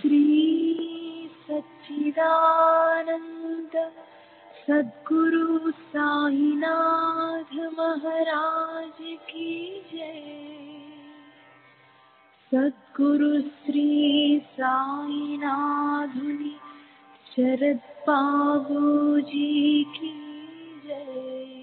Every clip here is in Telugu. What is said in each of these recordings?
श्री सच्चिदानंद सद्गुरु साईनाथ महाराज की जय। सद्गुरु श्री साईनाथुनि शरद बाबूजी की जय।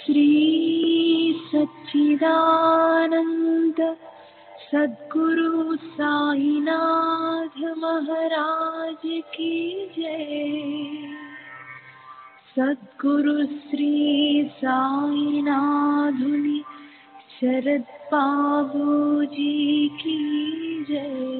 श्री सच्चिदानंद सद्गुरु साईनाथ महाराज की जय। सद्गुरु श्री साईनाथुनि शरद बाबूजी की जय।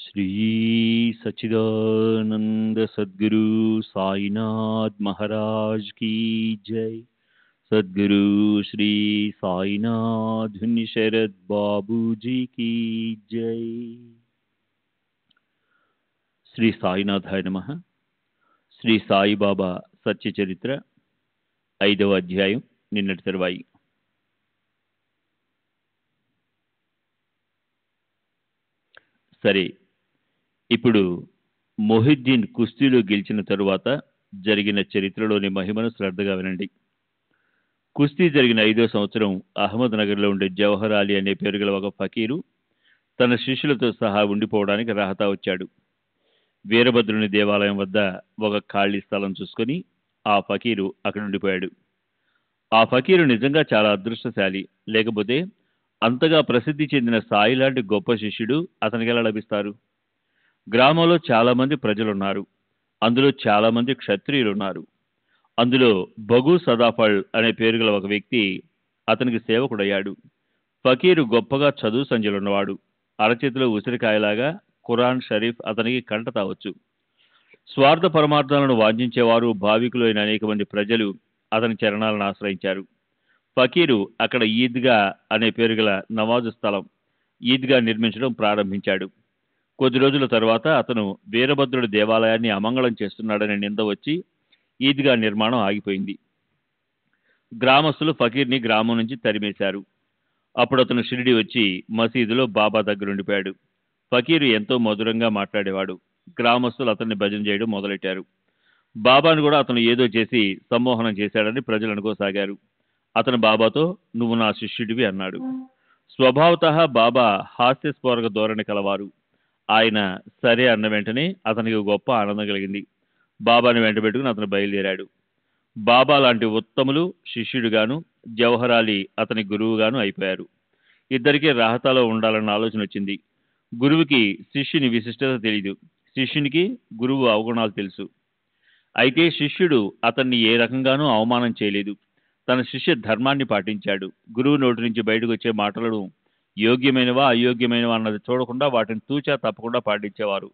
श्री सच्चिदानंद सद्गुरु साईनाथ महाराज की जय। सद्गुरु श्री साईनाथ शरद बाबूजी की जय। శ్రీ సాయినాథాయ నమః. శ్రీ సాయిబాబా సత్య చరిత్ర 5వ అధ్యాయం నిన్నటి తరువాయి. సరే, ఇప్పుడు మొహిద్దీన్ కుస్తీలో గెలిచిన తరువాత జరిగిన చరిత్రలోని మహిమను శ్రద్ధగా వినండి. కుస్తీ జరిగిన 5వ సంవత్సరం అహ్మద్ నగర్లో ఉండే జవహర్ అలీ అనే పేరు గల ఒక ఫకీరు తన శిష్యులతో సహా ఉండిపోవడానికి రాహతా వచ్చాడు. వీరభద్రుని దేవాలయం వద్ద ఒక ఖాళీ స్థలం చూసుకొని ఆ ఫకీరు అక్కడ ఉండిపోయాడు. ఆ ఫకీరు నిజంగా చాలా అదృష్టశాలి. లేకపోతే అంతగా ప్రసిద్ధి చెందిన సాయి లాంటి గొప్ప శిష్యుడు అతనికి ఎలా లభిస్తారు? గ్రామంలో చాలా మంది ప్రజలున్నారు. అందులో చాలా మంది క్షత్రియులున్నారు. అందులో బగు సదాఫల్ అనే పేరు గల ఒక వ్యక్తి అతనికి సేవకుడయ్యాడు. ఫకీరు గొప్పగా చదువు సంధ్యలున్నవాడు. అరచేతిలో ఉసిరికాయలాగా ఖురాన్ షరీఫ్ అతనికి కంట తావచ్చు. స్వార్థ పరమార్థాలను వాంఛించేవారు, భావికులు అయిన అనేక మంది ప్రజలు అతని చరణాలను ఆశ్రయించారు. ఫకీరు అక్కడ ఈద్గా అనే పేరు గల నమాజు స్థలం ఈద్గా నిర్మించడం ప్రారంభించాడు. కొద్ది రోజుల తర్వాత అతను వీరభద్రుడి దేవాలయాన్ని అమంగళం చేస్తున్నాడనే నింద వచ్చి ఈద్గా నిర్మాణం ఆగిపోయింది. గ్రామస్తులు ఫకీర్ని గ్రామం నుంచి తరిమేశారు. అప్పుడు అతను షిరిడి వచ్చి మసీదులో బాబా దగ్గరుండిపోయాడు. ఫకీరు ఎంతో మధురంగా మాట్లాడేవాడు. గ్రామస్తులు అతన్ని భజన చేయడం మొదలెట్టారు. బాబాను కూడా అతను ఏదో చేసి సమ్మోహనం చేశాడని ప్రజలు అనుకోసాగారు. అతను బాబాతో, నువ్వు నా శిష్యుడివి అన్నాడు. స్వభావతః బాబా హాస్యస్ఫోరక ధోరణి కలవారు. ఆయన సరే అన్న వెంటనే అతనికి గొప్ప ఆనందం కలిగింది. బాబాని వెంటబెట్టుకుని అతను బయలుదేరాడు. బాబా లాంటి ఉత్తములు శిష్యుడిగాను, జవహరాలి అతని గురువుగాను అయిపోయారు. ఇద్దరికీ రాహతాలో ఉండాలన్న ఆలోచన వచ్చింది. గురువుకి శిష్యుని విశిష్టత తెలియదు, శిష్యునికి గురువు అవగుణాలు తెలుసు. అయితే శిష్యుడు అతన్ని ఏ రకంగానూ అవమానం చేయలేదు. తన శిష్య ధర్మాన్ని పాటించాడు. గురువు నోటి నుంచి బయటకు వచ్చే మాటలను యోగ్యమైనవా అయోగ్యమైనవా అన్నది చూడకుండా వాటిని తూచా తప్పకుండా పాటించేవారు.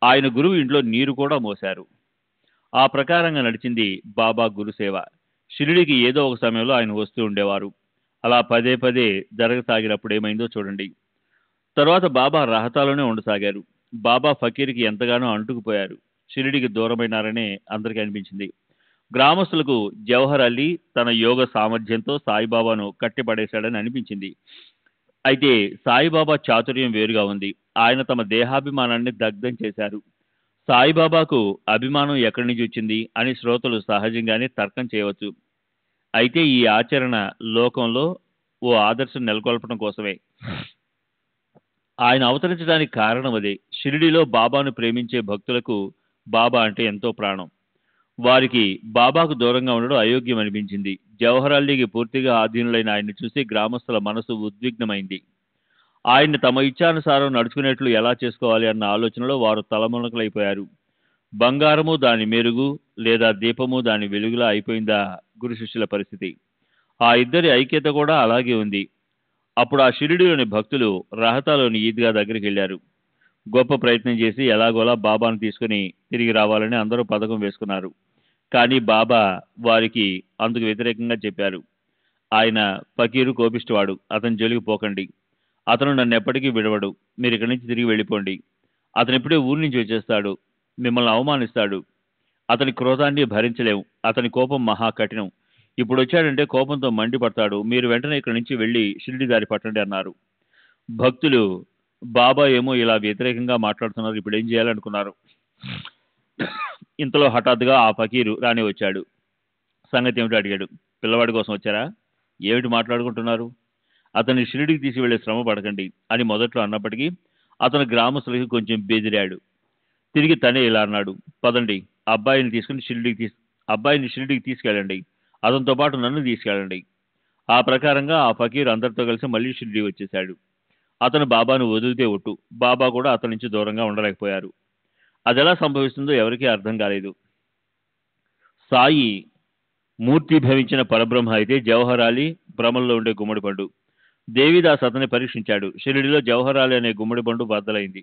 ఆయన గురువు ఇంట్లో నీరు కూడా మోశారు. ఆ ప్రకారంగా నడిచింది బాబా గురుసేవ. షిరిడికి ఏదో ఒక సమయంలో ఆయన వస్తూ ఉండేవారు. అలా పదే పదే జరగసాగినప్పుడు ఏమైందో చూడండి. తర్వాత బాబా రహతాలోనే ఉండసాగారు. బాబా ఫకీర్కి ఎంతగానో అంటుకుపోయారు. షిరిడికి దూరమైనారనే అందరికీ అనిపించింది. గ్రామస్తులకు జవహర్ అలీ తన యోగ సామర్థ్యంతో సాయిబాబాను కట్టిపడేశాడని అనిపించింది. అయితే సాయిబాబా చాతుర్యం వేరుగా ఉంది. ఆయన తమ దేహాభిమానాన్ని దగ్ధం చేశారు. సాయిబాబాకు అభిమానం ఎక్కడి నుంచి వచ్చింది అని శ్రోతలు సహజంగానే తర్కం చేయవచ్చు. అయితే ఈ ఆచరణ లోకంలో ఓ ఆదర్శం నెలకొల్పడం కోసమే. ఆయన అవతరించడానికి కారణం అదే. షిరిడిలో బాబాను ప్రేమించే భక్తులకు బాబా అంటే ఎంతో ప్రాణం. వారికి బాబాకు దూరంగా ఉండడం అయోగ్యం అనిపించింది. జవహర్లాల్కి పూర్తిగా ఆధీనులైన ఆయన్ని చూసి గ్రామస్తుల మనసు ఉద్విగ్నమైంది. ఆయన్ని తమ ఇచ్ఛానుసారం నడుచుకునేట్లు ఎలా చేసుకోవాలి అన్న ఆలోచనలో వారు తలమునకలైపోయారు. బంగారము దాని మెరుగు లేదా దీపము దాని వెలుగులా అయిపోయిందా గురు శిష్యుల పరిస్థితి. ఆ ఇద్దరి ఐక్యత కూడా అలాగే ఉంది. అప్పుడు ఆ షిరిడిలోని భక్తులు రహతాలోని ఈద్గా దగ్గరికి వెళ్ళారు. గొప్ప ప్రయత్నం చేసి ఎలాగోలా బాబాను తీసుకుని తిరిగి రావాలని అందరూ పథకం వేసుకున్నారు. కానీ బాబా వారికి అందుకు వ్యతిరేకంగా చెప్పారు. ఆయన ఫకీరు కోపిష్టివాడు, అతని జోలికి పోకండి. అతను నన్ను ఎప్పటికీ విడవడు. మీరు ఇక్కడి నుంచి తిరిగి వెళ్ళిపోండి. అతను ఇప్పుడే ఊరి నుంచి వచ్చేస్తాడు, మిమ్మల్ని అవమానిస్తాడు. అతని క్రోధాన్ని భరించలేము. అతని కోపం మహా కఠినం. ఇప్పుడు వచ్చాడంటే కోపంతో మండిపడతాడు. మీరు వెంటనే ఇక్కడి నుంచి వెళ్ళి షిరిడి దారి పట్టండి అన్నారు. భక్తులు బాబా ఏమో ఇలా వ్యతిరేకంగా మాట్లాడుతున్నారు, ఇప్పుడు ఏం చేయాలనుకున్నారు. ఇంతలో హఠాత్తుగా ఆ ఫకీరు రాని వచ్చాడు. సంగతి ఏమిటో అడిగాడు. పిల్లవాడి కోసం వచ్చారా? ఏమిటి మాట్లాడుకుంటున్నారు? అతన్ని షిరిడికి తీసుకువెళ్లే శ్రమ పడకండి అని మొదట్లో అన్నప్పటికీ అతను గ్రామస్తులకి కొంచెం బెదిరాడు. తిరిగి తనే ఇలా అన్నాడు, పదండి, అబ్బాయిని షిరిడికి తీసుకెళ్ళండి, అతనితో పాటు నన్ను తీసుకెళ్ళండి. ఆ ప్రకారంగా ఆ ఫకీరు అందరితో కలిసి మళ్ళీ షిరిడి వచ్చేశాడు. అతను బాబాను వదిలితే ఒట్టు. బాబా కూడా అతని నుంచి దూరంగా ఉండలేకపోయారు. అది ఎలా సంభవిస్తుందో ఎవరికీ అర్థం కాలేదు. సాయి మూర్తిభవించిన పరబ్రహ్మ అయితే జవహర్ అలీ భ్రమల్లో ఉండే గుమ్మడి పండు. దేవిదాస్ అతన్ని పరీక్షించాడు. షిరిడిలో జవహర్ అలీ అనే గుమ్మడి పండు బద్దలైంది.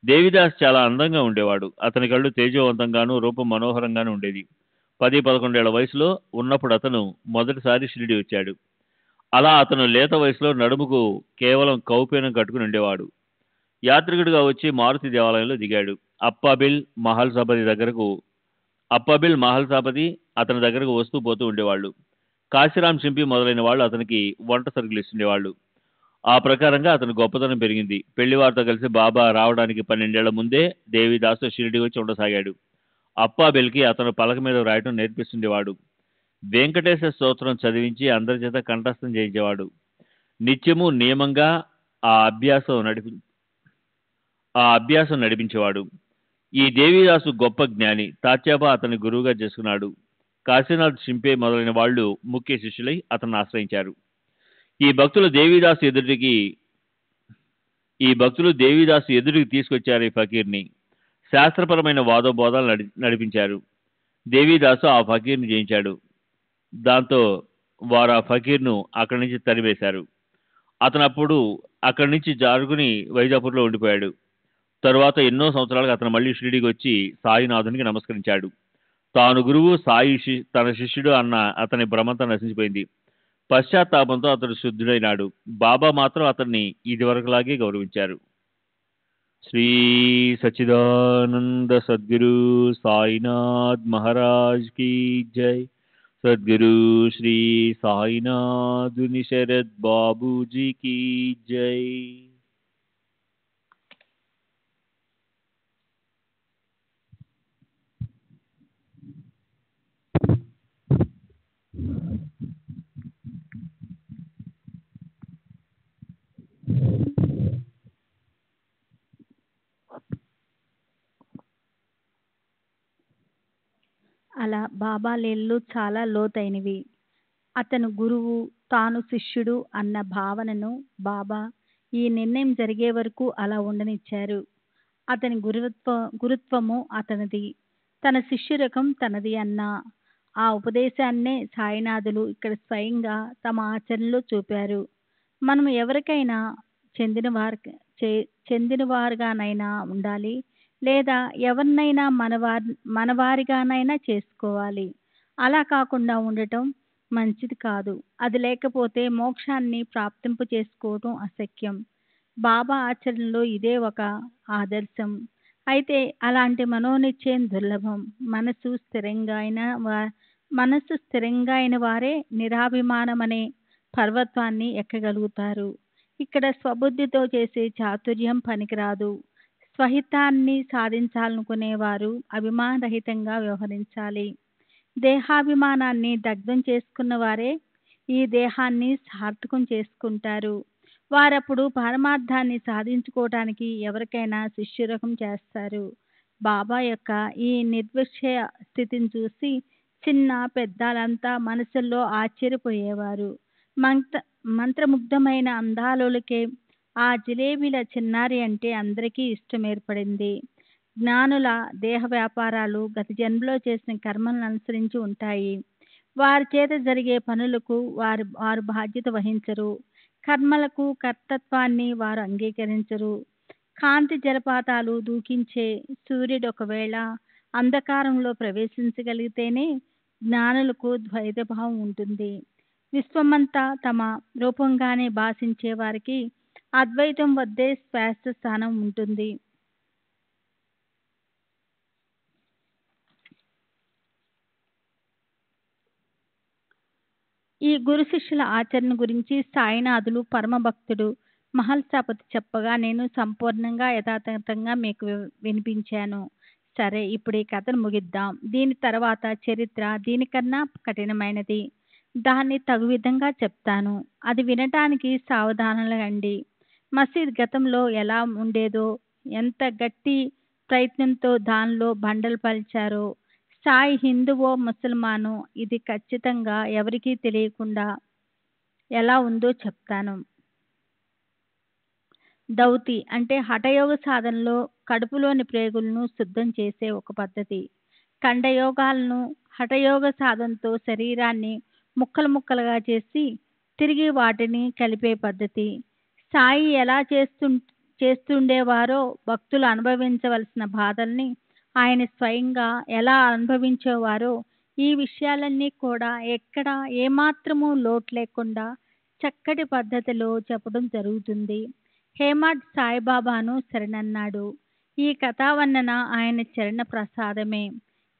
దేవిదాస్ చాలా అందంగా ఉండేవాడు. అతని కళ్ళు తేజోవంతంగానూ రూపం మనోహరంగానూ ఉండేది. 10-11 ఏళ్ల వయసులో ఉన్నప్పుడు అతను మొదటిసారి షిరిడి వచ్చాడు. అలా అతను లేత వయసులో నడుముకు కేవలం కౌపీనం కట్టుకుని ఉండేవాడు. యాత్రికుడిగా వచ్చి మారుతి దేవాలయంలో దిగాడు. అప్పాబిల్ మహల్సాపతి అతని దగ్గరకు వస్తూ పోతూ ఉండేవాళ్ళు. కాశీరాం సింపి మొదలైన వాళ్ళు అతనికి వంట సరుకులు ఇస్తుండేవాళ్ళు. ఆ ప్రకారంగా అతని గొప్పతనం పెరిగింది. పెళ్లివారితో కలిసి బాబా రావడానికి 12 ఏళ్ల ముందే దేవిదాసు షిరిడి వచ్చి ఉండసాగాడు. అప్పాబిల్కి అతను పలక మీద రాయటం నేర్పిస్తుండేవాడు. వెంకటేశ్వర స్తోత్రం చదివించి అందరి చేత కంఠస్థం చేయించేవాడు. నిత్యము నియమంగా ఆ అభ్యాసం నడిపించేవాడు. ఈ దేవిదాసు గొప్ప జ్ఞాని. తాత్యాబా అతని గురువుగా చేసుకున్నాడు. కాశీనాథ్ షింపే మొదలైన వాళ్ళు ముఖ్య శిష్యులై అతన్ని ఆశ్రయించారు. ఈ భక్తులు దేవిదాసు ఎదుటికి తీసుకొచ్చారు ఈ ఫకీర్ని. శాస్త్రపరమైన వాదోబోధాలు నడిపించారు. దేవిదాసు ఆ ఫకీర్ని జయించాడు. దాంతో వారు ఆ ఫకీర్ను అక్కడి నుంచి తరివేశారు. అతను అప్పుడు అక్కడి నుంచి జారుకుని వైజాపూర్లో ఉండిపోయాడు. తరువాత ఎన్నో సంవత్సరాలుగా అతను మళ్ళీ షిరిడీకి వచ్చి సాయినాథునికి నమస్కరించాడు. తాను గురువు, తన శిష్యుడు అన్న అతని భ్రమంతా నశించిపోయింది. పశ్చాత్తాపంతో అతడు శుద్ధుడైనాడు. బాబా మాత్రం అతన్ని ఇదివరకులాగే గౌరవించారు. శ్రీ సచ్చిదానంద సద్గురు సాయినాథ్ మహారాజ్ కీ జై. సద్గురు శ్రీ సాయినాథుని శరద్ బాబూజీ కీ జై. అలా బాబా లీలలు చాలా లోతైనవి. అతను గురువు, తాను శిష్యుడు అన్న భావనను బాబా ఈ నిర్ణయం జరిగే వరకు అలా ఉండనిచ్చారు. అతని గురుత్వము అతనిది, తన శిష్యురకం తనది అన్న ఆ ఉపదేశాన్నే సాయినాథులు ఇక్కడ స్వయంగా తమ ఆచరణలో చూపారు. మనం ఎవరికైనా చెందినవారుగానైనా ఉండాలి, లేదా ఎవరినైనా మనవారిగానైనా చేసుకోవాలి. అలా కాకుండా ఉండటం మంచిది కాదు. అది లేకపోతే మోక్షాన్ని ప్రాప్తింప చేసుకోవటం అశక్యం. బాబా ఆచరణలో ఇదే ఒక ఆదర్శం. అయితే అలాంటి మనోనిశ్చయం దుర్లభం. మనసు స్థిరంగా అయిన వారే నిరాభిమానమనే పర్వతాన్ని ఎక్కగలుగుతారు. ఇక్కడ స్వబుద్ధితో చేసే చాతుర్యం పనికిరాదు. స్వహితాన్ని సాధించాలనుకునేవారు అభిమానరహితంగా వ్యవహరించాలి. దేహాభిమానాన్ని దగ్ధం చేసుకున్న వారే ఈ దేహాన్ని సార్థకం చేసుకుంటారు. వారప్పుడు పరమార్థాన్ని సాధించుకోవటానికి ఎవరికైనా శిష్యురకం చేస్తారు. బాబా యొక్క ఈ నిర్విషయ స్థితిని చూసి చిన్న పెద్దలంతా మనసుల్లో ఆశ్చర్యపోయేవారు. మంత్రముగ్ధమైన అందాలోలకే ఆ జిలేబీల చిన్నారి అంటే అందరికీ ఇష్టం ఏర్పడింది. జ్ఞానుల దేహ వ్యాపారాలు గత జన్మలో చేసిన కర్మలను అనుసరించి ఉంటాయి. వారి చేత జరిగే పనులకు వారు బాధ్యత వహించరు. కర్మలకు కర్తత్వాన్ని వారు అంగీకరించరు. కాంతి జలపాతాలు దూకించే సూర్యుడు ఒకవేళ అంధకారంలో ప్రవేశించగలిగితేనే జ్ఞానులకు ద్వైతభావం ఉంటుంది. విశ్వమంతా తమ రూపంగానే భాషించే వారికి అద్వైతం వద్దే శ్రేష్ఠ స్థానం ఉంటుంది. ఈ గురు శిష్యుల ఆచరణ గురించి సాయినాథులు పరమభక్తుడు మహల్సాపతి చెప్పగా నేను సంపూర్ణంగా యథాతథంగా మీకు వినిపించాను. సరే, ఇప్పుడు ఈ కథను ముగిద్దాం. దీని తర్వాత చరిత్ర దీనికన్నా కఠినమైనది. దాన్ని తగు విధంగా చెప్తాను. అది వినటానికి సావధానులండి. మసీద్ గతంలో ఎలా ఉండేదో, ఎంత గట్టి ప్రయత్నంతో దానిలో బండలు పలిచారో, సాయి హిందువో ముసల్మానో ఇది ఖచ్చితంగా ఎవరికీ తెలియకుండా ఎలా ఉందో చెప్తాను. దౌతి అంటే హఠయోగ సాధనలో కడుపులోని ప్రేగులను శుద్ధం చేసే ఒక పద్ధతి. ఖండయోగాలను హఠయోగ సాధనతో శరీరాన్ని ముక్కలు ముక్కలుగా చేసి తిరిగి వాటిని కలిపే పద్ధతి. సాయి ఎలా చేస్తుండేవారో, భక్తులు అనుభవించవలసిన బాధల్ని ఆయన స్వయంగా ఎలా అనుభవించేవారో, ఈ విషయాలన్నీ కూడా ఎక్కడ ఏమాత్రమూ లోటు లేకుండా చక్కటి పద్ధతిలో చెప్పడం జరుగుతుంది. హేమాడ్ సాయిబాబాను శరణన్నాడు. ఈ కథావర్ణన ఆయన చరణ ప్రసాదమే.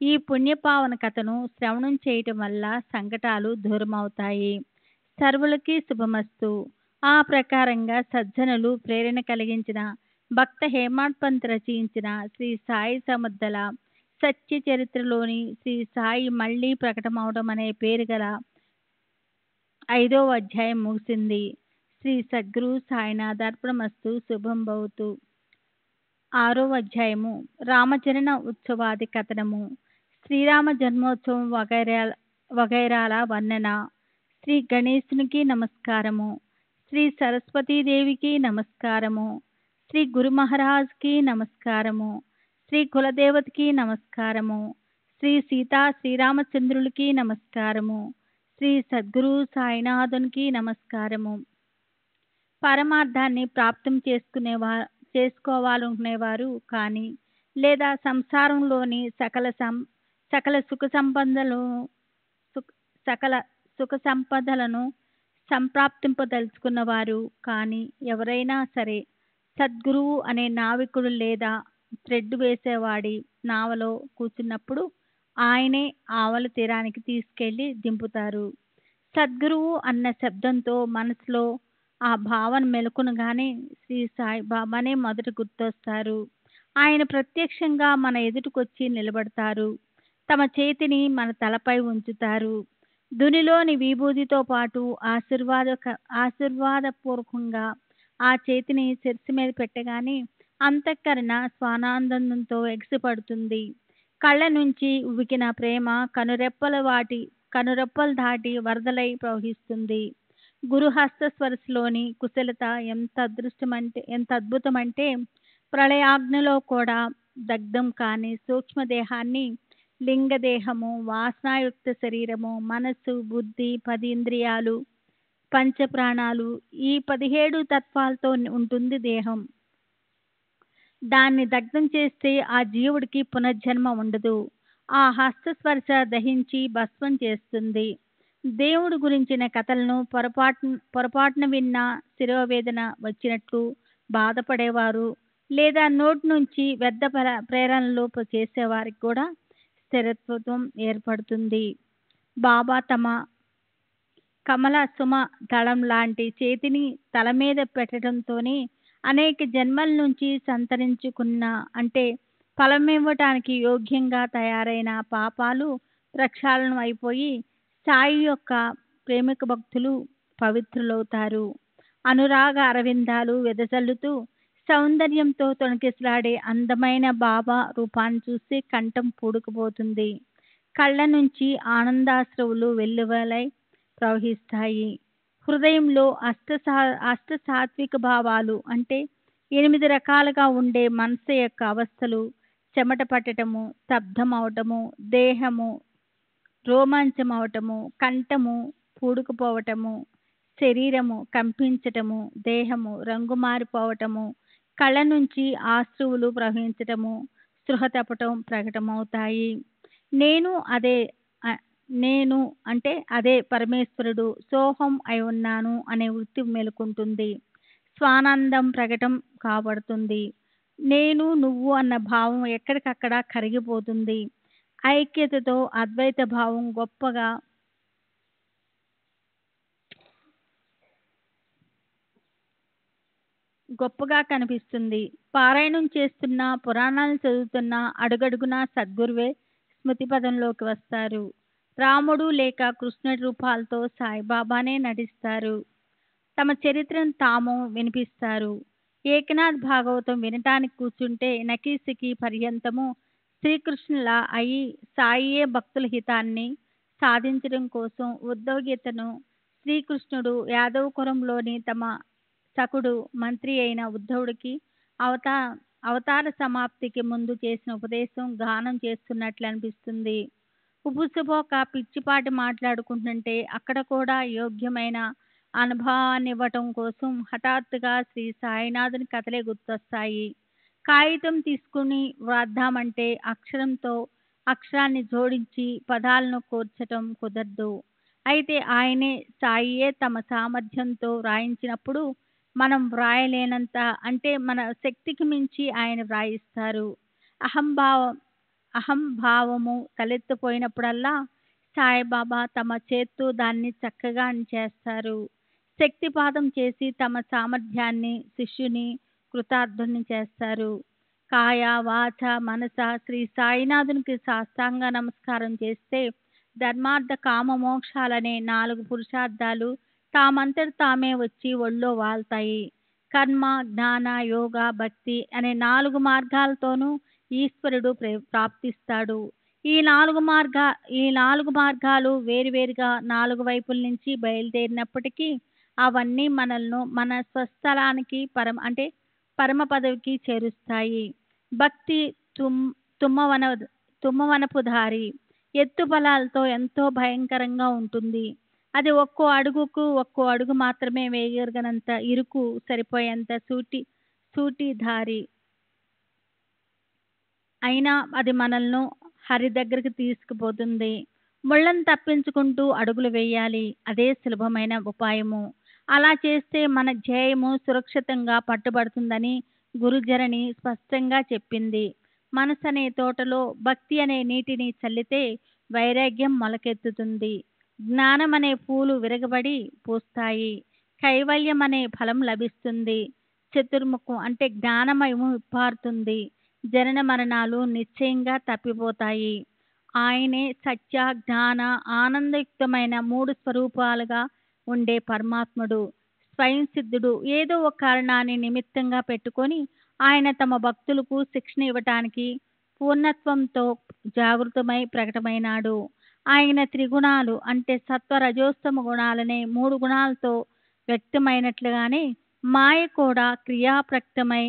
ఈ పుణ్యపావన కథను శ్రవణం చేయటం వల్ల సంకటాలు దూరమవుతాయి. సర్వులకి శుభమస్తు. ఆ ప్రకారంగా సజ్జనులు ప్రేరణ కలిగించిన భక్త హేమాడ్ పంత్ రచించిన శ్రీ సాయి సమర్థల సత్య చరిత్రలోని శ్రీ సాయి మళ్ళీ ప్రకటమవడం అనే పేరు గల 5వ అధ్యాయం ముగిసింది. శ్రీ సద్గురు సాయినాథ్ అర్పణమస్తు. శుభం భవతు. 6వ అధ్యాయము రామచరణ ఉత్సవాది కథనము. శ్రీరామ జన్మోత్సవం వగైరాల వర్ణన. శ్రీ గణేశునికి నమస్కారము. శ్రీ సరస్వతీదేవికి నమస్కారము. శ్రీ గురు మహారాజ్కి నమస్కారము. శ్రీ కులదేవతకి నమస్కారము. శ్రీ సీతా శ్రీరామచంద్రులకి నమస్కారము. శ్రీ సద్గురు సాయినాథునికి నమస్కారము. పరమార్థాన్ని ప్రాప్తం చేసుకోవాలనుకునేవారు కానీ, లేదా సంసారంలోని సకల సుఖ సకల సుఖ సంపదలను సంప్రాప్తింపదలుచుకున్నవారు కానీ ఎవరైనా సరే సద్గురువు అనే నావికుడు లేదా థ్రెడ్ వేసేవాడి నావలో కూర్చున్నప్పుడు ఆయనే ఆవల తీరానికి తీసుకెళ్లి దింపుతారు. సద్గురువు అన్న శబ్దంతో మనసులో ఆ భావన మెలకునగానే శ్రీ సాయి బాబానే మొదట గుర్తొస్తారు. ఆయన ప్రత్యక్షంగా మన ఎదుటికొచ్చి నిలబడతారు. తమ చేతిని మన తలపై ఉంచుతారు. దునిలోని విభూతితో పాటు ఆశీర్వాదపూర్వకంగా ఆ చేతిని శిరస్సు మీద పెట్టగానే అంతఃకరణ స్వానందంతో ఎగిసిపడుతుంది. కళ్ళ నుంచి ఉబికిన ప్రేమ కనురెప్పలు దాటి వరదలై ప్రవహిస్తుంది. గురు హస్తస్పర్శలోని కుశలత ఎంత అద్భుతమంటే ప్రళయాగ్నిలో కూడా దగ్ధం కాని సూక్ష్మదేహాన్ని, లింగదేహము, వాసనాయుక్త శరీరము, మనస్సు, బుద్ధి, 10 ఇంద్రియాలు, పంచప్రాణాలు, ఈ 17 తత్వాలతో ఉంటుంది దేహం. దాన్ని దగ్ధం చేస్తే ఆ జీవుడికి పునర్జన్మ ఉండదు. ఆ హస్తస్పర్శ దహించి భస్మం చేస్తుంది. దేవుడి గురించిన కథలను పొరపాటున విన్న శిరోవేదన వచ్చినట్లు బాధపడేవారు లేదా నోటి నుంచి వ్యర్థ ప్రేరణలు చేసేవారికి కూడా స్థిరత్వం ఏర్పడుతుంది. బాబా తమ కమల సుమ దళం లాంటి చేతిని తల మీద పెట్టడంతోనే అనేక జన్మల నుంచి సంతరించుకున్న అంటే ఫలమివ్వటానికి యోగ్యంగా తయారైన పాపాలు ప్రక్షాళనం అయిపోయి సాయి యొక్క ప్రేమిక భక్తులు పవిత్రులవుతారు. అనురాగ అరవిందాలు వెదజల్లుతూ సౌందర్యంతో తొణికిసలాడే అందమైన బాబా రూపాన్ని చూసి కంఠం పూడుకుపోతుంది. కళ్ళ నుంచి ఆనందాశ్రువులు వెల్లువలై ప్రవహిస్తాయి. హృదయంలో అష్ట సాత్విక భావాలు అంటే 8 రకాలుగా ఉండే మనసు యొక్క అవస్థలు చెమట పట్టటము, స్తబ్దమవటము, దేహము రోమాంచమవటము, కంఠము పూడుకుపోవటము, శరీరము కంపించటము, దేహము రంగు మారిపోవటము, కళ్ళ నుంచి ఆశ్రువులు ప్రవహించటము, స్పృహ తప్పటం ప్రకటమవుతాయి. నేను అంటే అదే పరమేశ్వరుడు, సోహం అయి ఉన్నాను అనే వృత్తి మేలుకుంటుంది. స్వానందం ప్రకటం కాబడుతుంది. నేను నువ్వు అన్న భావం ఎక్కడికక్కడ కరిగిపోతుంది. ఐక్యతతో అద్వైత భావం గొప్పగా కనిపిస్తుంది. పారాయణం చేస్తున్నా, పురాణాలు చదువుతున్నా అడుగడుగునా సద్గురువే స్మృతి పదంలోకి వస్తారు. రాముడు లేక కృష్ణుడి రూపాలతో సాయిబాబానే నటిస్తారు. తమ చరిత్రను తాము వినిపిస్తారు. ఏకనాథ్ భాగవతం వినటానికి కూర్చుంటే నకీసికి పర్యంతము శ్రీకృష్ణుల అయి సాయియే భక్తుల హితాన్ని సాధించడం కోసం ఉద్ధవగీతను శ్రీకృష్ణుడు యాదవకులంలోని తమ సకుడు మంత్రి అయిన ఉద్ధవుడికి అవతార సమాప్తికి ముందు చేసిన ఉపదేశం గానం చేస్తున్నట్లు అనిపిస్తుంది. ఉబుసుపోక పిచ్చిపాటి మాట్లాడుకుంటుంటే అక్కడ కూడా యోగ్యమైన అనుభవాన్ని ఇవ్వటం కోసం హఠాత్తుగా శ్రీ సాయినాథుని కథలే గుర్తొస్తాయి. కాగితం తీసుకుని వ్రాద్దామంటే అక్షరంతో అక్షరాన్ని జోడించి పదాలను కూర్చటం కుదరదు. అయితే ఆయనే సాయియే తమ సామర్థ్యంతో వ్రాయించినప్పుడు మనం వ్రాయలేనంత అంటే మన శక్తికి మించి ఆయన వ్రాయిస్తారు. అహంభావము తలెత్తిపోయినప్పుడల్లా సాయిబాబా తమ చేత్తో దాన్ని చక్కగా చేస్తారు. శక్తిపాతం చేసి తమ సామర్థ్యాన్ని శిష్యుని కృతార్థుని చేస్తారు. కాయ వాచ మనస శ్రీ సాయినాథునికి సాష్టాంగ నమస్కారం చేస్తే ధర్మార్థ కామ మోక్షాలనే 4 పురుషార్థాలు తామంతట తామే వచ్చి ఒళ్ళో వాల్తాయి. కర్మ, జ్ఞాన, యోగ, భక్తి అనే 4 మార్గాలతోనూ ఈశ్వరుడు ప్రాప్తిస్తాడు. ఈ 4 మార్గాలు వేరువేరుగా 4 వైపుల నుంచి బయలుదేరినప్పటికీ అవన్నీ మనల్ని మన స్వస్థలానికి పరమ పదవికి చేరుస్తాయి. భక్తి తుమ్మవనపు దారి ఎత్తు బలాలతో ఎంతో భయంకరంగా ఉంటుంది. అది ఒక్కో అడుగుకు ఒక్కో అడుగు మాత్రమే వేయగలిగినంత ఇరుకు సరిపోయేంత సూటిదారి అయినా అది మనల్ని హరి దగ్గరికి తీసుకుపోతుంది. ముళ్ళను తప్పించుకుంటూ అడుగులు వేయాలి. అదే సులభమైన ఉపాయము. అలా చేస్తే మన ధ్యేయము సురక్షితంగా పట్టుబడుతుందని గురుజరణి స్పష్టంగా చెప్పింది. మనసు అనే తోటలో భక్తి అనే నీటిని చల్లితే వైరాగ్యం మొలకెత్తుతుంది. జ్ఞానం అనే పూలు విరగబడి పూస్తాయి. కైవల్యం అనే ఫలం లభిస్తుంది. చతుర్ముఖం అంటే జ్ఞానమయము విప్పారుతుంది. జనన మరణాలు నిశ్చయంగా తప్పిపోతాయి. ఆయనే సత్య, జ్ఞాన, ఆనందయుక్తమైన మూడు స్వరూపాలుగా ఉండే పరమాత్ముడు, స్వయం సిద్ధుడు. ఏదో ఒక కారణాన్ని నిమిత్తంగా పెట్టుకొని ఆయన తమ భక్తులకు శిక్షణ ఇవ్వటానికి పూర్ణత్వంతో జాగృతమై ప్రకటమైనాడు. ఆయన త్రిగుణాలు అంటే సత్వ రజోస్తమ గుణాలనే మూడు గుణాలతో వ్యక్తమైనట్లుగానే మాయ కూడా క్రియాప్రక్తమై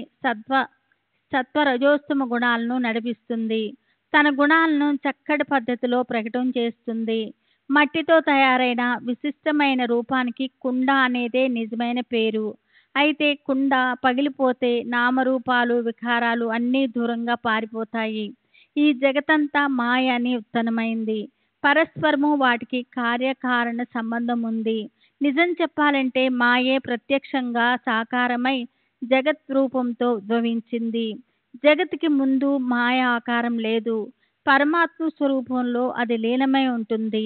సత్వ రజోస్తమ గుణాలను నడిపిస్తుంది. తన గుణాలను చక్కటి పద్ధతిలో ప్రకటన చేస్తుంది. మట్టితో తయారైన విశిష్టమైన రూపానికి కుండ అనేదే నిజమైన పేరు. అయితే కుండ పగిలిపోతే నామరూపాలు, వికారాలు అన్నీ దూరంగా పారిపోతాయి. ఈ జగతంతా మాయ అని ఉత్తమమైంది. పరస్పరము వాటికి కార్యకారణ సంబంధం ఉంది. నిజం చెప్పాలంటే మాయే ప్రత్యక్షంగా సాకారమై జగత్ రూపంతో ఉద్భవించింది. జగత్తుకి ముందు మాయ ఆకారం లేదు. పరమాత్మ స్వరూపంలో అది లీనమై ఉంటుంది.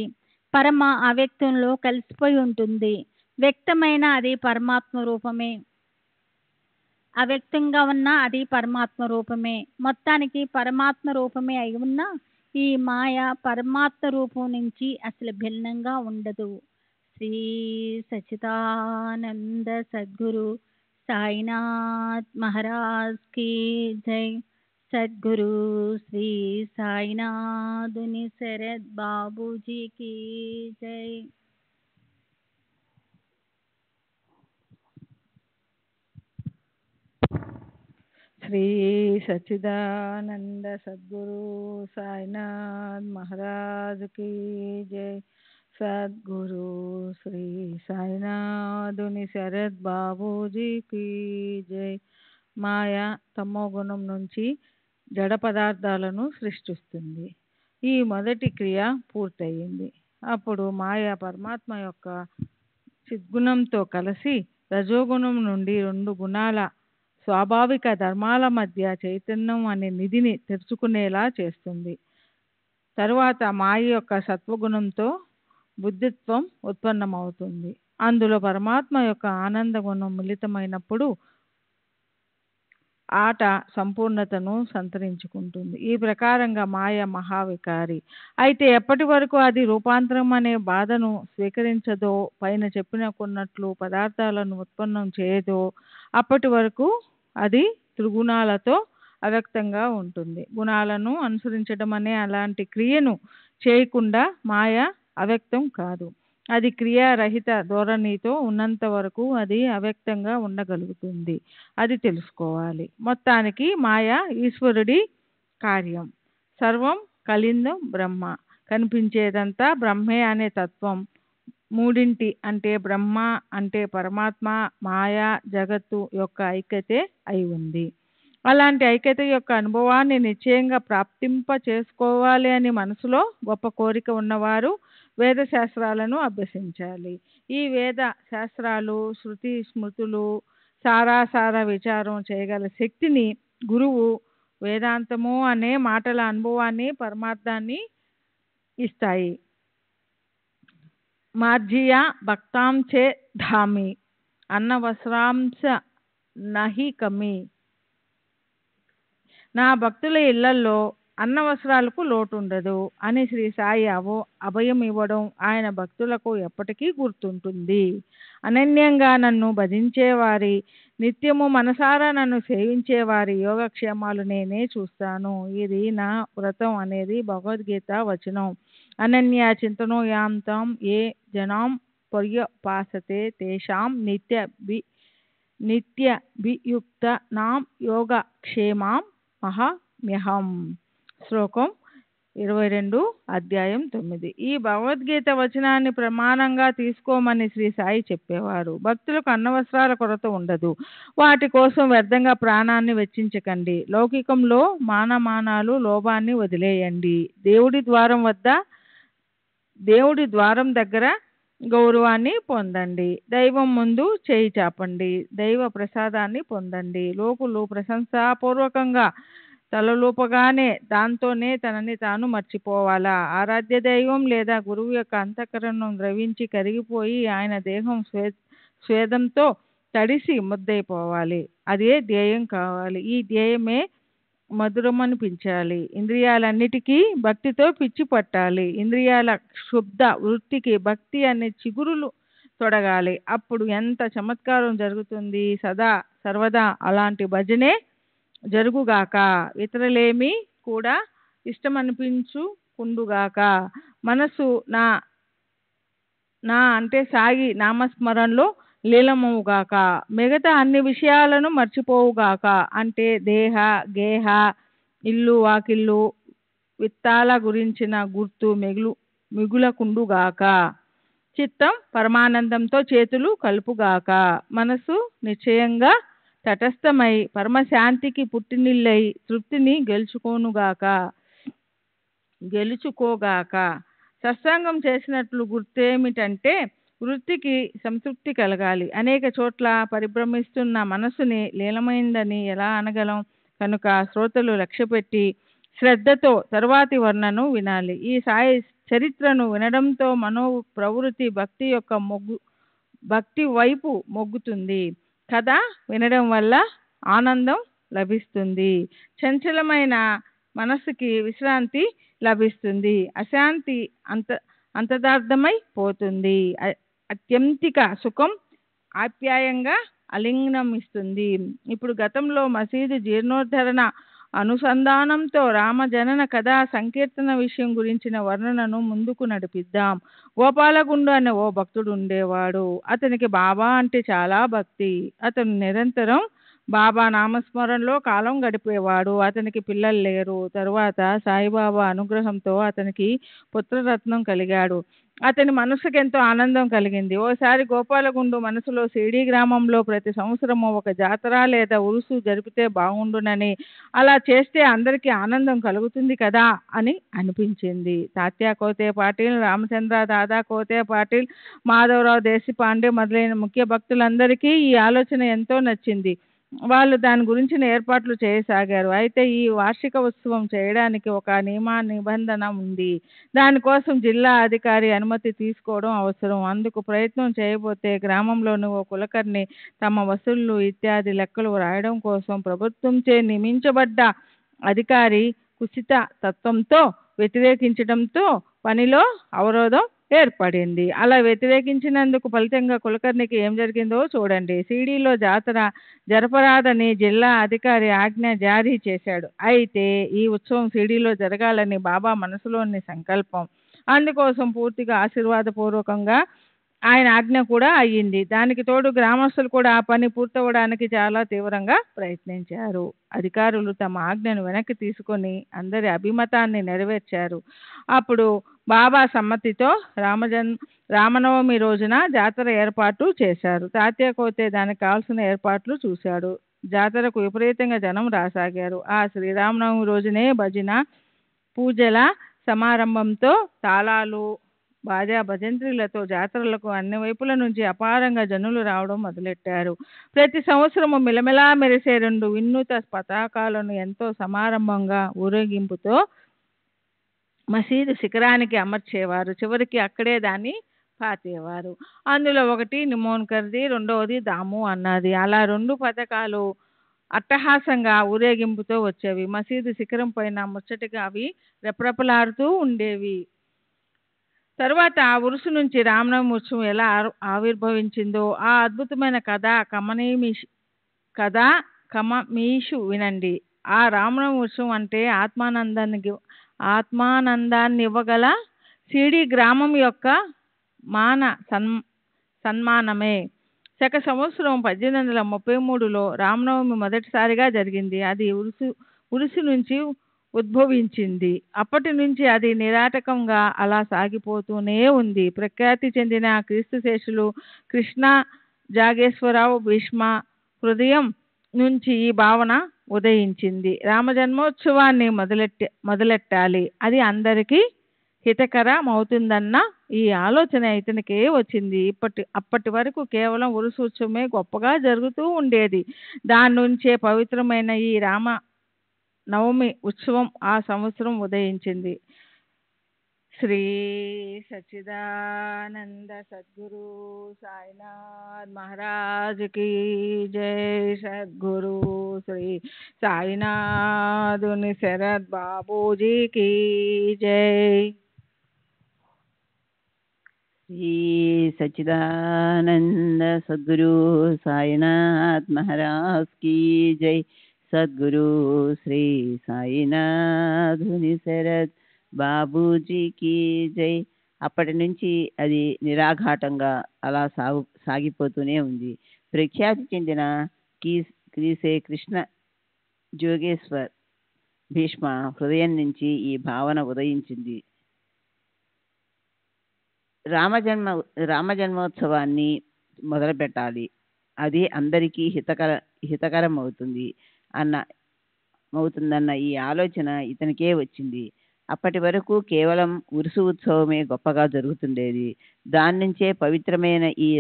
పరమ అవ్యక్తంలో కలిసిపోయి ఉంటుంది. వ్యక్తమైన అది పరమాత్మ రూపమే, అవ్యక్తంగా ఉన్న అది పరమాత్మ రూపమే. మొత్తానికి పరమాత్మ రూపమే అయి ఉన్న ఈ మాయ పరమాత్మ రూపం నుంచి అసలు భిన్నంగా ఉండదు. శ్రీ సచ్చిదానంద సద్గురు సాయినాథ్ మహారాజ్ की जय. सद्गुरु श्री साईनाथुनि शरद बाबूजी की जय. శ్రీ సచ్చిదానంద సద్గురు సాయినాథ్ మహారాజ్ की जय. సద్గురు శ్రీ సాయినాథుని శరద్ బాబూజీ की जय. మాయ తమోగుణం నుంచి జడ పదార్థాలను సృష్టిస్తుంది. ఈ మొదటి క్రియ పూర్తయింది. అప్పుడు మాయ పరమాత్మ యొక్క చిద్గుణంతో కలిసి రజోగుణం నుండి రెండు గుణాల స్వాభావిక ధర్మాల మధ్య చైతన్యం అనే నిధిని తెరుచుకునేలా చేస్తుంది. తరువాత మాయ యొక్క సత్వగుణంతో బుద్ధిత్వం ఉత్పన్నమవుతుంది. అందులో పరమాత్మ యొక్క ఆనంద గుణం మిళితమైనప్పుడు ఆట సంపూర్ణతను సంతరించుకుంటుంది. ఈ ప్రకారంగా మాయ మహావికారి. అయితే ఎప్పటి వరకు అది రూపాంతరం అనే బాధను స్వీకరించదో, పైన చెప్పినకున్నట్లు పదార్థాలను ఉత్పన్నం చేయదో అప్పటి వరకు అది త్రిగుణాలతో అవ్యక్తంగా ఉంటుంది. గుణాలను అనుసరించడం అనే అలాంటి క్రియను చేయకుండా మాయ అవ్యక్తం కాదు. అది క్రియారహిత ధోరణితో ఉన్నంత వరకు అది అవ్యక్తంగా ఉండగలుగుతుంది. అది తెలుసుకోవాలి. మొత్తానికి మాయ ఈశ్వరుడి కార్యం. సర్వం కలిందం బ్రహ్మ. కనిపించేదంతా బ్రహ్మే అనే తత్వం మూడింటి అంటే బ్రహ్మ అంటే పరమాత్మ, మాయా, జగత్తు యొక్క ఐక్యతే అయి ఉంది. అలాంటి ఐక్యత యొక్క అనుభవాన్ని నిశ్చయంగా ప్రాప్తింప చేసుకోవాలి అని మనసులో గొప్ప కోరిక ఉన్నవారు వేద శాస్త్రాలను అభ్యసించాలి. ఈ వేద శాస్త్రాలు, శృతి స్మృతులు సారాసార విచారం చేయగల శక్తిని గురువు వేదాంతము అనే మాటల అనుభవాన్ని, పరమార్థాన్ని ఇస్తాయి. మార్జియా భక్తాంచే ధామి అన్నవస్త్రాంశ నహి కమి. నా భక్తుల ఇళ్లలో అన్నవస్త్రాలకు లోటు ఉండదు అని శ్రీ సాయి అభయం ఇవ్వడం ఆయన భక్తులకు ఎప్పటికీ గుర్తుంటుంది. అనన్యంగా నన్ను భజించేవారి, నిత్యము మనసారా నన్ను సేవించేవారి యోగక్షేమాలు నేనే చూస్తాను. ఇది నా వ్రతం అనేది భగవద్గీత వచనం. అనన్య చింతనో యాంతం ఏ జనాం పర్యపాసతే తేషాం నిత్యభియుక్త నాం యోగక్షేమాం మహామ్యహం. శ్లోకం 22 అధ్యాయం 9. ఈ భగవద్గీత వచనాన్ని ప్రమాణంగా తీసుకోమని శ్రీ సాయి చెప్పేవారు. భక్తులకు అన్నవస్త్రాల కొరత ఉండదు. వాటి కోసం వ్యర్థంగా ప్రాణాన్ని వెచ్చించకండి. లౌకికంలో మానమానాలు, లోభాన్ని వదిలేయండి. దేవుడి ద్వారం దగ్గర గౌరవాన్ని పొందండి. దైవం ముందు చేయి చాపండి. దైవ ప్రసాదాన్ని పొందండి. లోకులు ప్రశంసాపూర్వకంగా తలలోపగానే దాంతోనే తనని తాను మర్చిపోవాలా. ఆరాధ్య దైవం లేదా గురువు యొక్క అంతఃకరణం ద్రవించి కరిగిపోయి ఆయన దేహం స్వేదంతో తడిసి ముద్దైపోవాలి. అదే ధ్యేయం కావాలి. ఈ ధ్యేయమే మధురమనిపించాలి. ఇంద్రియాలన్నిటికీ భక్తితో పిచ్చి పట్టాలి. ఇంద్రియాల శుద్ధ వృత్తికి భక్తి అనే చిగురులు తొడగాలి. అప్పుడు ఎంత చమత్కారం జరుగుతుంది. సర్వదా అలాంటి భజనే జరుగుగాక. ఇతరులేమి కూడా ఇష్టమనిపించుకుండుగాక. మనసు నా అంటే సాగి నామస్మరణలో లీలమవుగాక. మిగతా అన్ని విషయాలను మర్చిపోవుగాక. అంటే దేహ గేహ ఇల్లు వాకిళ్ళు విత్తాల గురించిన గుర్తు మిగులకుండుగాక. చిత్తం పరమానందంతో చేతులు కలుపుగాక. మనసు నిశ్చయంగా తటస్థమై పరమశాంతికి పుట్టినిల్లై తృప్తిని గెలుచుకోగాక. సత్సంగం చేసినట్లు గుర్తేమిటంటే వృత్తికి సంతృప్తి కలగాలి. అనేక చోట్ల పరిభ్రమిస్తున్న మనసుని లీలమైందని ఎలా అనగలం? కనుక శ్రోతలు లక్ష్యపెట్టి శ్రద్ధతో తరువాతి వర్ణను వినాలి. ఈ సాయి చరిత్రను వినడంతో మనో ప్రవృత్తి భక్తి వైపు మొగ్గుతుంది. కథ వినడం వల్ల ఆనందం లభిస్తుంది. చంచలమైన మనసుకి విశ్రాంతి లభిస్తుంది. అశాంతి అంతదార్థమై పోతుంది. అత్యంతిక సుఖం ఆప్యాయంగా అలింగనమిస్తుంది. ఇప్పుడు గతంలో మసీదు జీర్ణోద్ధరణ అనుసంధానంతో రామజనన కథా సంకీర్తన విషయం గురించిన వర్ణనను ముందుకు నడిపిద్దాం. గోపాలగుండు అనే ఓ భక్తుడు ఉండేవాడు. అతనికి బాబా అంటే చాలా భక్తి. అతను నిరంతరం బాబా నామస్మరణలో కాలం గడిపేవాడు. అతనికి పిల్లలు లేరు. తరువాత సాయిబాబా అనుగ్రహంతో అతనికి పుత్రరత్నం కలిగాడు. అతని మనసుకు ఎంతో ఆనందం కలిగింది. ఓసారి గోపాలగుండు మనసులో సిడి గ్రామంలో ప్రతి సంవత్సరము ఒక జాతర లేదా ఉరుసు జరిపితే బాగుండునని, అలా చేస్తే అందరికీ ఆనందం కలుగుతుంది కదా అని అనిపించింది. తాత్యా కోతే పాటిల్, రామచంద్ర దాదా కోతే పాటిల్, మాధవరావు దేశపాండే మొదలైన ముఖ్య భక్తులందరికీ ఈ ఆలోచన ఎంతో నచ్చింది. వాళ్ళు దాని గురించిన ఏర్పాట్లు చేయసాగారు. అయితే ఈ వార్షిక ఉత్సవం చేయడానికి ఒక నిబంధన ఉంది. దానికోసం జిల్లా అధికారి అనుమతి తీసుకోవడం అవసరం. అందుకు ప్రయత్నం చేయబోతే గ్రామంలోని ఓ కులకర్ణి తమ వసూళ్లు ఇత్యాది లెక్కలు రాయడం కోసం ప్రభుత్వంచే నియమించబడ్డ అధికారి కుసిత తత్వంతో వ్యతిరేకించడంతో పనిలో అవరోధం ఏర్పడింది. అలా వ్యతిరేకించినందుకు ఫలితంగా కులకర్ణికి ఏం జరిగిందో చూడండి. సిడిలో జాతర జరపరాదని జిల్లా అధికారి ఆజ్ఞ జారీ చేశాడు. అయితే ఈ ఉత్సవం సిడిలో జరగాలని బాబా మనసులోని సంకల్పం. అందుకోసం పూర్తిగా ఆశీర్వాదపూర్వకంగా ఆయన ఆజ్ఞ కూడా అయ్యింది. దానికి తోడు గ్రామస్తులు కూడా ఆ పని పూర్తవడానికి చాలా తీవ్రంగా ప్రయత్నించారు. అధికారులు తమ ఆజ్ఞను వెనక్కి తీసుకొని అందరి అభిమతాన్ని నెరవేర్చారు. అప్పుడు బాబా సమ్మతితో రామనవమి రోజున జాతర ఏర్పాటు చేశారు. తాత్యా కోతే దానికి కావాల్సిన ఏర్పాట్లు చూశాడు. జాతరకు విపరీతంగా జనం రాసాగారు. ఆ శ్రీరామనవమి రోజునే భజన పూజల సమారంభంతో తాళాలు బాజా భజంత్రీలతో జాతరలకు అన్ని వైపుల నుంచి అపారంగా జనులు రావడం మొదలెట్టారు. ప్రతి సంవత్సరము మిలమిలా మెరిసే 2 వినూత పతాకాలను ఎంతో సమారంభంగా ఊరేగింపుతో మసీదు శిఖరానికి అమర్చేవారు. చివరికి అక్కడే దాన్ని పాతేవారు. అందులో ఒకటి నిమోన్కర్ది, రెండవది దాము అన్నది. అలా 2 పథకాలు అట్టహాసంగా ఊరేగింపుతో వచ్చేవి. మసీదు శిఖరం పైన ముచ్చటగా అవి రెపరెపలాడుతూ ఉండేవి. తరువాత ఆ ఉరుసు నుంచి రామనవమి ఉత్సవం ఎలా ఆవిర్భవించిందో ఆ అద్భుతమైన కమమీషు వినండి. ఆ రామనవమి ఉత్సవం అంటే ఆత్మానందాన్ని ఇవ్వగల సిడి గ్రామం యొక్క సన్మానమే. శక సంవత్సరం 1833లో రామనవమి మొదటిసారిగా జరిగింది. అది ఉరుసు నుంచి ఉద్భవించింది. అప్పటి నుంచి అది నిరాటకంగా అలా సాగిపోతూనే ఉంది. ప్రఖ్యాతి చెందిన క్రీస్తుశేషులు కృష్ణ, జాగేశ్వరరావు, భీష్మ హృదయం నుంచి ఈ భావన ఉదయించింది. రామజన్మోత్సవాన్ని మొదలెట్టాలి, అది అందరికీ హితకరమవుతుందన్న ఈ ఆలోచన ఇతనికే వచ్చింది. అప్పటి వరకు కేవలం ఉరుసు ఉత్సవమే గొప్పగా జరుగుతూ ఉండేది. దాని నుంచే పవిత్రమైన ఈ రామ నవమి ఉత్సవం ఆ సంవత్సరం ఉదయించింది. శ్రీ సచ్చిదానంద సద్గురు సాయినాథ్ మహారాజ్ की जय. सद्गुरु श्री साईनाथ शरद बाबू जी की जय. श्री सच्चिदानंद सद्गुरु साईनाथ महाराज की जय. सद्गुरु श्री साईनाथ शरद బాబూజీకి జై. అప్పటి నుంచి అది నిరాఘాటంగా అలా సాగిపోతూనే ఉంది. ప్రఖ్యాతి చెందిన క్రీసే కృష్ణ, జోగేశ్వర్, భీష్మ హృదయం నుంచి ఈ భావన ఉదయించింది. రామజన్మోత్సవాన్ని మొదలుపెట్టాలి, అది అందరికీ హితకరం అవుతుందన్న ఈ ఆలోచన ఇతనికే వచ్చింది. అప్పటి వరకు కేవలం ఉరుసు ఉత్సవమే గొప్పగా జరుగుతుండేది. దాని నుంచే పవిత్రమైన ఈ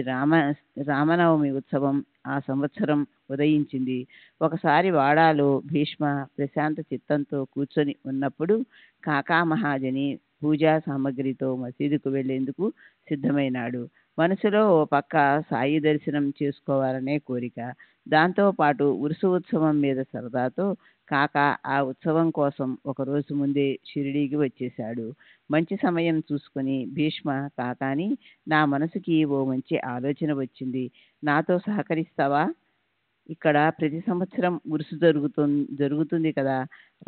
రామనవమి ఉత్సవం ఆ సంవత్సరం ఉదయించింది. ఒకసారి వాడాలో భీష్మ ప్రశాంత చిత్తంతో కూర్చొని ఉన్నప్పుడు కాకా మహాజని పూజా సామగ్రితో మసీదుకు వెళ్లేందుకు సిద్ధమైనాడు. మనసులో ఓ పక్క సాయి దర్శనం చేసుకోవాలనే కోరిక, దాంతోపాటు ఉరుసు ఉత్సవం మీద సరదాతో కాక ఆ ఉత్సవం కోసం ఒకరోజు ముందే షిరిడీకి వచ్చేశాడు. మంచి సమయం చూసుకుని భీష్మ కాకాని, నా మనసుకి ఓ మంచి ఆలోచన వచ్చింది, నాతో సహకరిస్తావా? ఇక్కడ ప్రతి సంవత్సరం ఉరుసు జరుగుతుంది కదా,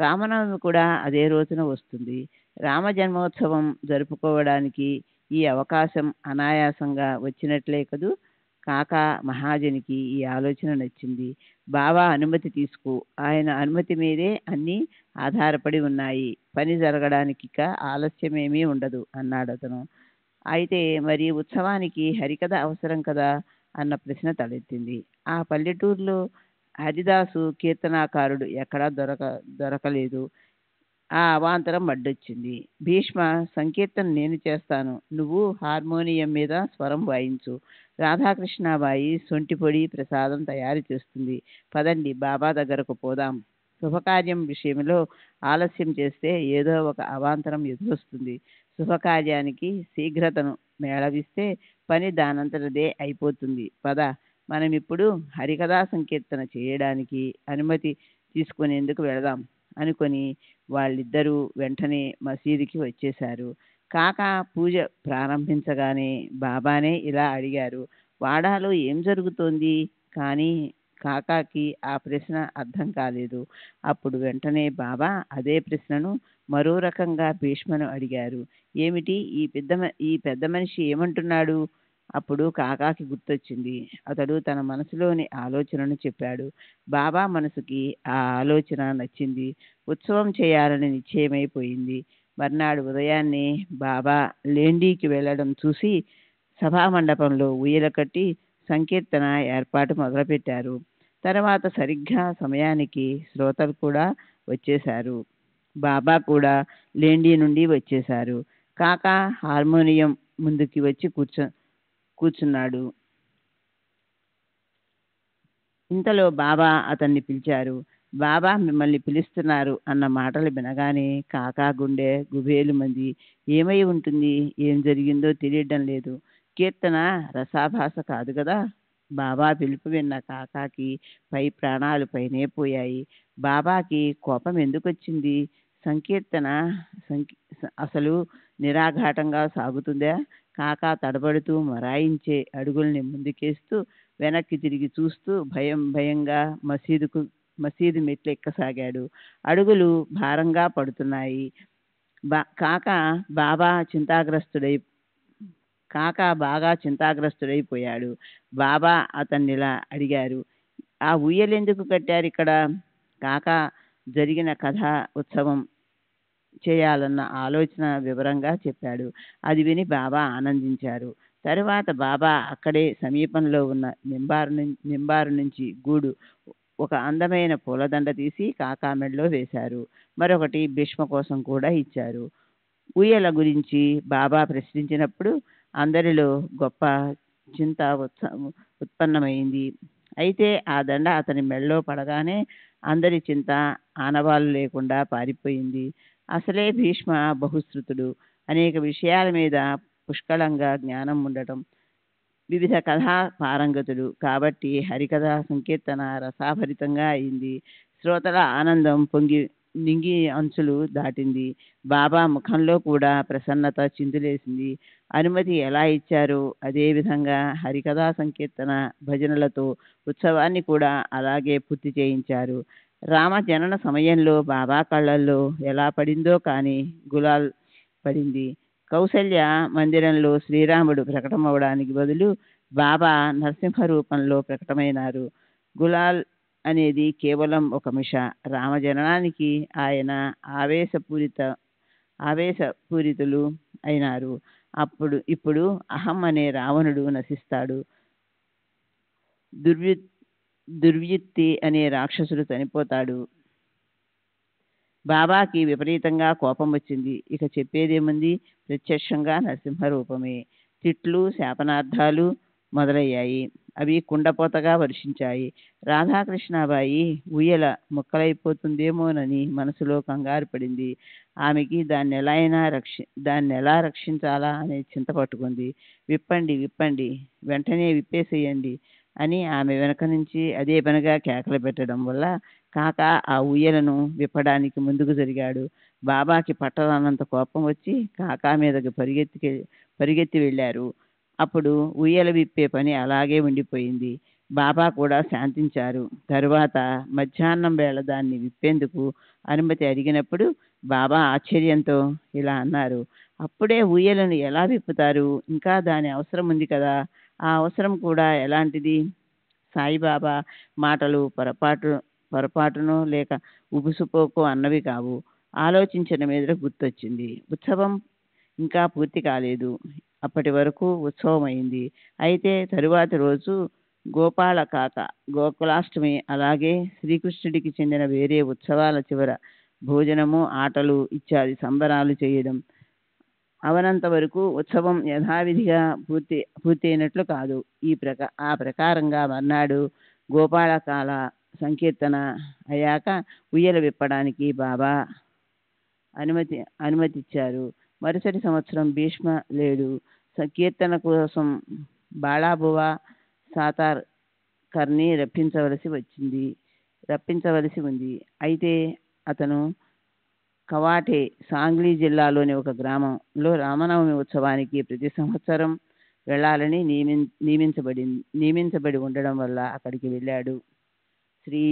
రామనవమి కూడా అదే రోజున వస్తుంది. రామ జన్మోత్సవం జరుపుకోవడానికి ఈ అవకాశం అనాయాసంగా వచ్చినట్లే కదూ. కాకా మహాజనికి ఈ ఆలోచన నచ్చింది. బాబా అనుమతి తీసుకో, ఆయన అనుమతి మీదే అన్నీ ఆధారపడి ఉన్నాయి, పని జరగడానికి ఆలస్యమేమీ ఉండదు అన్నాడు అతను. అయితే మరి ఉత్సవానికి హరికథ అవసరం కదా అన్న ప్రశ్న తలెత్తింది. ఆ పల్లెటూరులో హరిదాసు కీర్తనాకారుడు ఎక్కడా దొరకలేదు. ఆ అవాంతరం అడ్డొచ్చింది. భీష్మ, సంకీర్తన నేను చేస్తాను, నువ్వు హార్మోనియం మీద స్వరం వాయించు, రాధాకృష్ణాబాయి సొంటిపొడి ప్రసాదం తయారు చేస్తుంది, పదండి బాబా దగ్గరకు పోదాం. శుభకార్యం విషయంలో ఆలస్యం చేస్తే ఏదో ఒక అవాంతరం ఎదురొస్తుంది. శుభకార్యానికి శీఘ్రతను మేళవిస్తే పని దానంతటదే అయిపోతుంది. పద, మనం ఇప్పుడు హరికథా సంకీర్తన చేయడానికి అనుమతి తీసుకునేందుకు వెళదాం అనుకొని వాళ్ళిద్దరూ వెంటనే మసీదుకి వచ్చేశారు. కాకా పూజ ప్రారంభించగానే బాబానే ఇలా అడిగారు, వాడాలో ఏం జరుగుతోంది? కానీ కాకాకి ఆ ప్రశ్న అర్థం కాలేదు. అప్పుడు వెంటనే బాబా అదే ప్రశ్నను మరో రకంగా భీష్మను అడిగారు. ఏమిటి, ఈ పెద్ద మనిషి ఏమంటున్నాడు? అప్పుడు కాకాకి గుర్తొచ్చింది. అతడు తన మనసులోని ఆలోచనను చెప్పాడు. బాబా మనసుకి ఆ ఆలోచన నచ్చింది. ఉత్సవం చేయాలని నిశ్చయమైపోయింది. మర్నాడు ఉదయాన్నే బాబా లేండీకి వెళ్ళడం చూసి సభామండపంలో ఊయల కట్టి సంకీర్తన ఏర్పాటు మొదలుపెట్టారు. తర్వాత సరిగ్గా సమయానికి శ్రోతలు కూడా వచ్చేశారు. బాబా కూడా లేండి నుండి వచ్చేశారు. కాకా హార్మోనియం ముందుకి వచ్చి కూర్చున్నాడు. ఇంతలో బాబా అతన్ని పిలిచారు. బాబా మిమ్మల్ని పిలుస్తున్నారు అన్న మాటలు వినగానే కాకా గుండె గుబేలు మంది. ఏమై ఉంటుంది, ఏం జరిగిందో తెలియడం లేదు. కీర్తన రసాభాస కాదు కదా. బాబా పిలుపు విన్న కాకాకి పై ప్రాణాలు పైనే పోయాయి. బాబాకి కోపం ఎందుకు వచ్చింది? సంకీర్తన అసలు నిరాఘాటంగా సాగుతుందా? కాకా తడబడుతూ మొరాయించే అడుగుల్ని ముందుకేస్తూ వెనక్కి తిరిగి చూస్తూ భయంగా మసీదు మెట్లు ఎక్కసాగాడు. అడుగులు భారంగా పడుతున్నాయి. కాకా బాగా చింతాగ్రస్తుడైపోయాడు. బాబా అతన్నిలా అడిగారు, ఆ ఊయలెందుకు కట్టారు ఇక్కడ? కాకా జరిగిన కథ ఉత్సవం చేయాలన్న ఆలోచన వివరంగా చెప్పాడు. అది విని బాబా ఆనందించారు. తరువాత బాబా అక్కడే సమీపంలో ఉన్న నింబారు నుంచి గూడు ఒక అందమైన పూలదండ తీసి కాకా మెడలో వేశారు. మరొకటి భీష్మ కోసం కూడా ఇచ్చారు. ఊయల గురించి బాబా ప్రశ్నించినప్పుడు అందరిలో గొప్ప చింత ఉత్పన్నమైంది. అయితే ఆ దండ అతని మెడలో పడగానే అందరి చింత ఆనవాళ్ళు లేకుండా పారిపోయింది. అసలే భీష్మ బహుశ్రుతుడు, అనేక విషయాల మీద పుష్కలంగా జ్ఞానం ఉండటం, వివిధ కథా పారంగతుడు కాబట్టి హరికథ సంకీర్తన రసాభరితంగా అయింది. శ్రోతల ఆనందం నింగి అంచులు దాటింది. బాబా ముఖంలో కూడా ప్రసన్నత చిందులేసింది. అనుమతి ఎలా ఇచ్చారో అదేవిధంగా హరికథా సంకీర్తన భజనలతో ఉత్సవాన్ని కూడా అలాగే పూర్తి చేయించారు. రామ జనన సమయంలో బాబా కళ్ళల్లో ఎలా పడిందో కానీ గులాల్ పడింది. కౌసల్య మందిరంలో శ్రీరాముడు ప్రకటమవడానికి బదులు బాబా నరసింహ రూపంలో ప్రకటమైనారు. గులాల్ అనేది కేవలం ఒక మిష. రామజననానికి ఆయన ఆవేశపూరితులు అయినారు. ఇప్పుడు అహం అనే రావణుడు నశిస్తాడు. దుర్వృత్తి అనే రాక్షసుడు చనిపోతాడు. బాబాకి విపరీతంగా కోపం వచ్చింది. ఇక చెప్పేదేముంది, ప్రత్యక్షంగా నరసింహ రూపమే. తిట్లు శాపనార్థాలు మొదలయ్యాయి. అవి కుండపోతగా వర్షించాయి. రాధాకృష్ణాబాయి ఊయల ముక్కలైపోతుందేమోనని మనసులో కంగారు పడింది. ఆమెకి దాన్ని ఎలా రక్షించాలా అనే చింత పట్టుకుంది. విప్పండి, వెంటనే విప్పేసేయండి అని ఆమె వెనక నుంచి అదే పనిగా కేకలు పెట్టడం వల్ల కాక ఆ ఊయలను విప్పడానికి ముందుకు జరిగాడు. బాబాకి పట్టరానంత కోపం వచ్చి కాకా మీదకి పరిగెత్తి వెళ్ళారు. అప్పుడు ఊయల విప్పే పని అలాగే ఉండిపోయింది. బాబా కూడా శాంతించారు. తరువాత మధ్యాహ్నం వేళ దాన్ని విప్పేందుకు అనుమతి అడిగినప్పుడు బాబా ఆశ్చర్యంతో ఇలా అన్నారు, అప్పుడే ఊయలను ఎలా విప్పుతారు? ఇంకా దాని అవసరం ఉంది కదా. ఆ అవసరం కూడా ఎలాంటిది? సాయిబాబా మాటలు పొరపాటునో లేక ఉబుసుపోకో అన్నవి కావు. ఆలోచించిన మీద గుర్తొచ్చింది. ఉత్సవం ఇంకా పూర్తి కాలేదు. అప్పటి వరకు ఉత్సవం అయింది. అయితే తరువాతి రోజు గోకులాష్టమి, అలాగే శ్రీకృష్ణుడికి చెందిన వేరే ఉత్సవాల చివర భోజనము, ఆటలు ఇత్యాది సంబరాలు చేయడం అవనంత వరకు ఉత్సవం యథావిధిగా పూర్తయినట్లు కాదు. ఆ ప్రకారంగా మర్నాడు గోపాలకాల సంకీర్తన అయ్యాక ఉయ్యల విప్పడానికి బాబా అనుమతిచ్చారు. మరుసటి సంవత్సరం భీష్మ లేడు. సంకీర్తన కోసం బాళాబువ సాతార్ కర్ని రప్పించవలసి ఉంది. అయితే అతను కవాటే, సాంగ్లీ జిల్లాలోని ఒక గ్రామంలో రామనవమి ఉత్సవానికి ప్రతి సంవత్సరం వెళ్ళాలని నియమించబడి ఉండడం వల్ల అక్కడికి వెళ్ళాడు. శ్రీ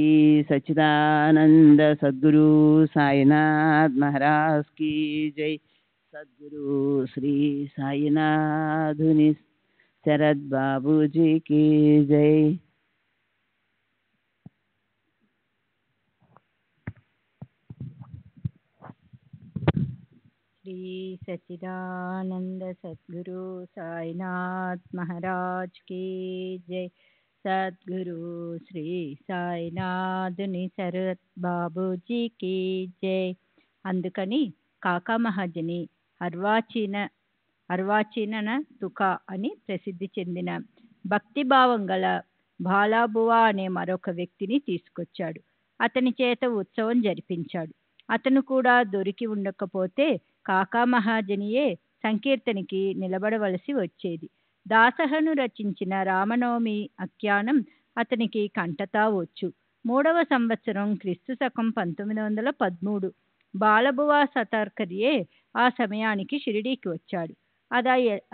సచ్చిదానంద సద్గురు సాయినాథ్ మహారాజ్ కీ జై. సద్గురు శ్రీ సాయినాథుని శరద్ బాబూజీ కీ జై. శ్రీ సచ్చిదానంద సద్గురు సాయినాథ్ మహారాజ్ కీ జై. సద్గురు శ్రీ సాయినాథుని శరత్ బాబూజీ కీ జై. అందుకని కాకా మహాజని అర్వాచీన తుకా అని ప్రసిద్ధి చెందిన భక్తిభావం గల బాలాబువా అనే మరొక వ్యక్తిని తీసుకొచ్చాడు. అతని చేత ఉత్సవం జరిపించాడు. అతను కూడా దొరికి ఉండకపోతే కాకా మహాజనియే సంకీర్తనకి నిలబడవలసి వచ్చేది. దాసహను రచించిన రామనవమి ఆఖ్యానం అతనికి కంటతా వచ్చు. 3వ సంవత్సరం క్రీస్తు శకం 1913 బాలబువా సతార్కర్యే ఆ సమయానికి షిరిడీకి వచ్చాడు.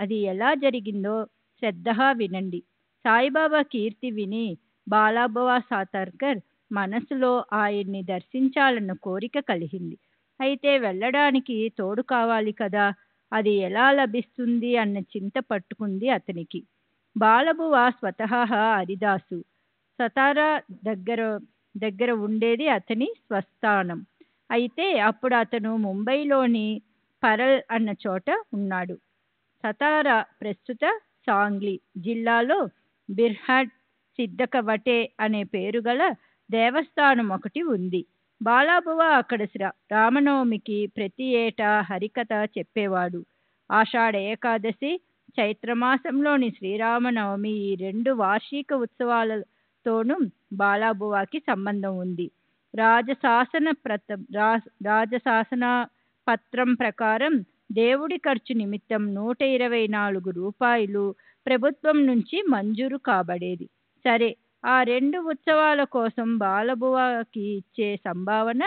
అది ఎలా జరిగిందో శ్రద్ధగా వినండి. సాయిబాబా కీర్తి విని బాలాబువా సాతార్కర్ మనసులో ఆయన్ని దర్శించాలన్న కోరిక కలిగింది. అయితే వెళ్ళడానికి తోడు కావాలి కదా, అది ఎలా లభిస్తుంది అన్న చింత పట్టుకుంది అతనికి. బాలబువా స్వతహా హరిదాసు. సతారా దగ్గర ఉండేది అతని స్వస్థానం. అయితే అప్పుడు అతను ముంబైలోని పరల్ అన్న చోట ఉన్నాడు. సతారా ప్రస్తుత సాంగ్లీ జిల్లాలో బిర్హట్ సిద్ధకవటే అనే పేరు గల దేవస్థానం ఒకటి ఉంది. బాలాబువ అక్కడ రామనవమికి ప్రతి ఏటా హరికథ చెప్పేవాడు. ఆషాఢ ఏకాదశి, చైత్రమాసంలోని శ్రీరామనవమి ఈ 2 వార్షిక ఉత్సవాలతోనూ బాలాబువాకి సంబంధం ఉంది. రాజశాసన పత్రం ప్రకారం దేవుడి ఖర్చు నిమిత్తం 124 రూపాయలు ప్రభుత్వం నుంచి మంజూరు కాబడేది. సరే, ఆ 2 ఉత్సవాల కోసం బాలబువాకి ఇచ్చే సంభావన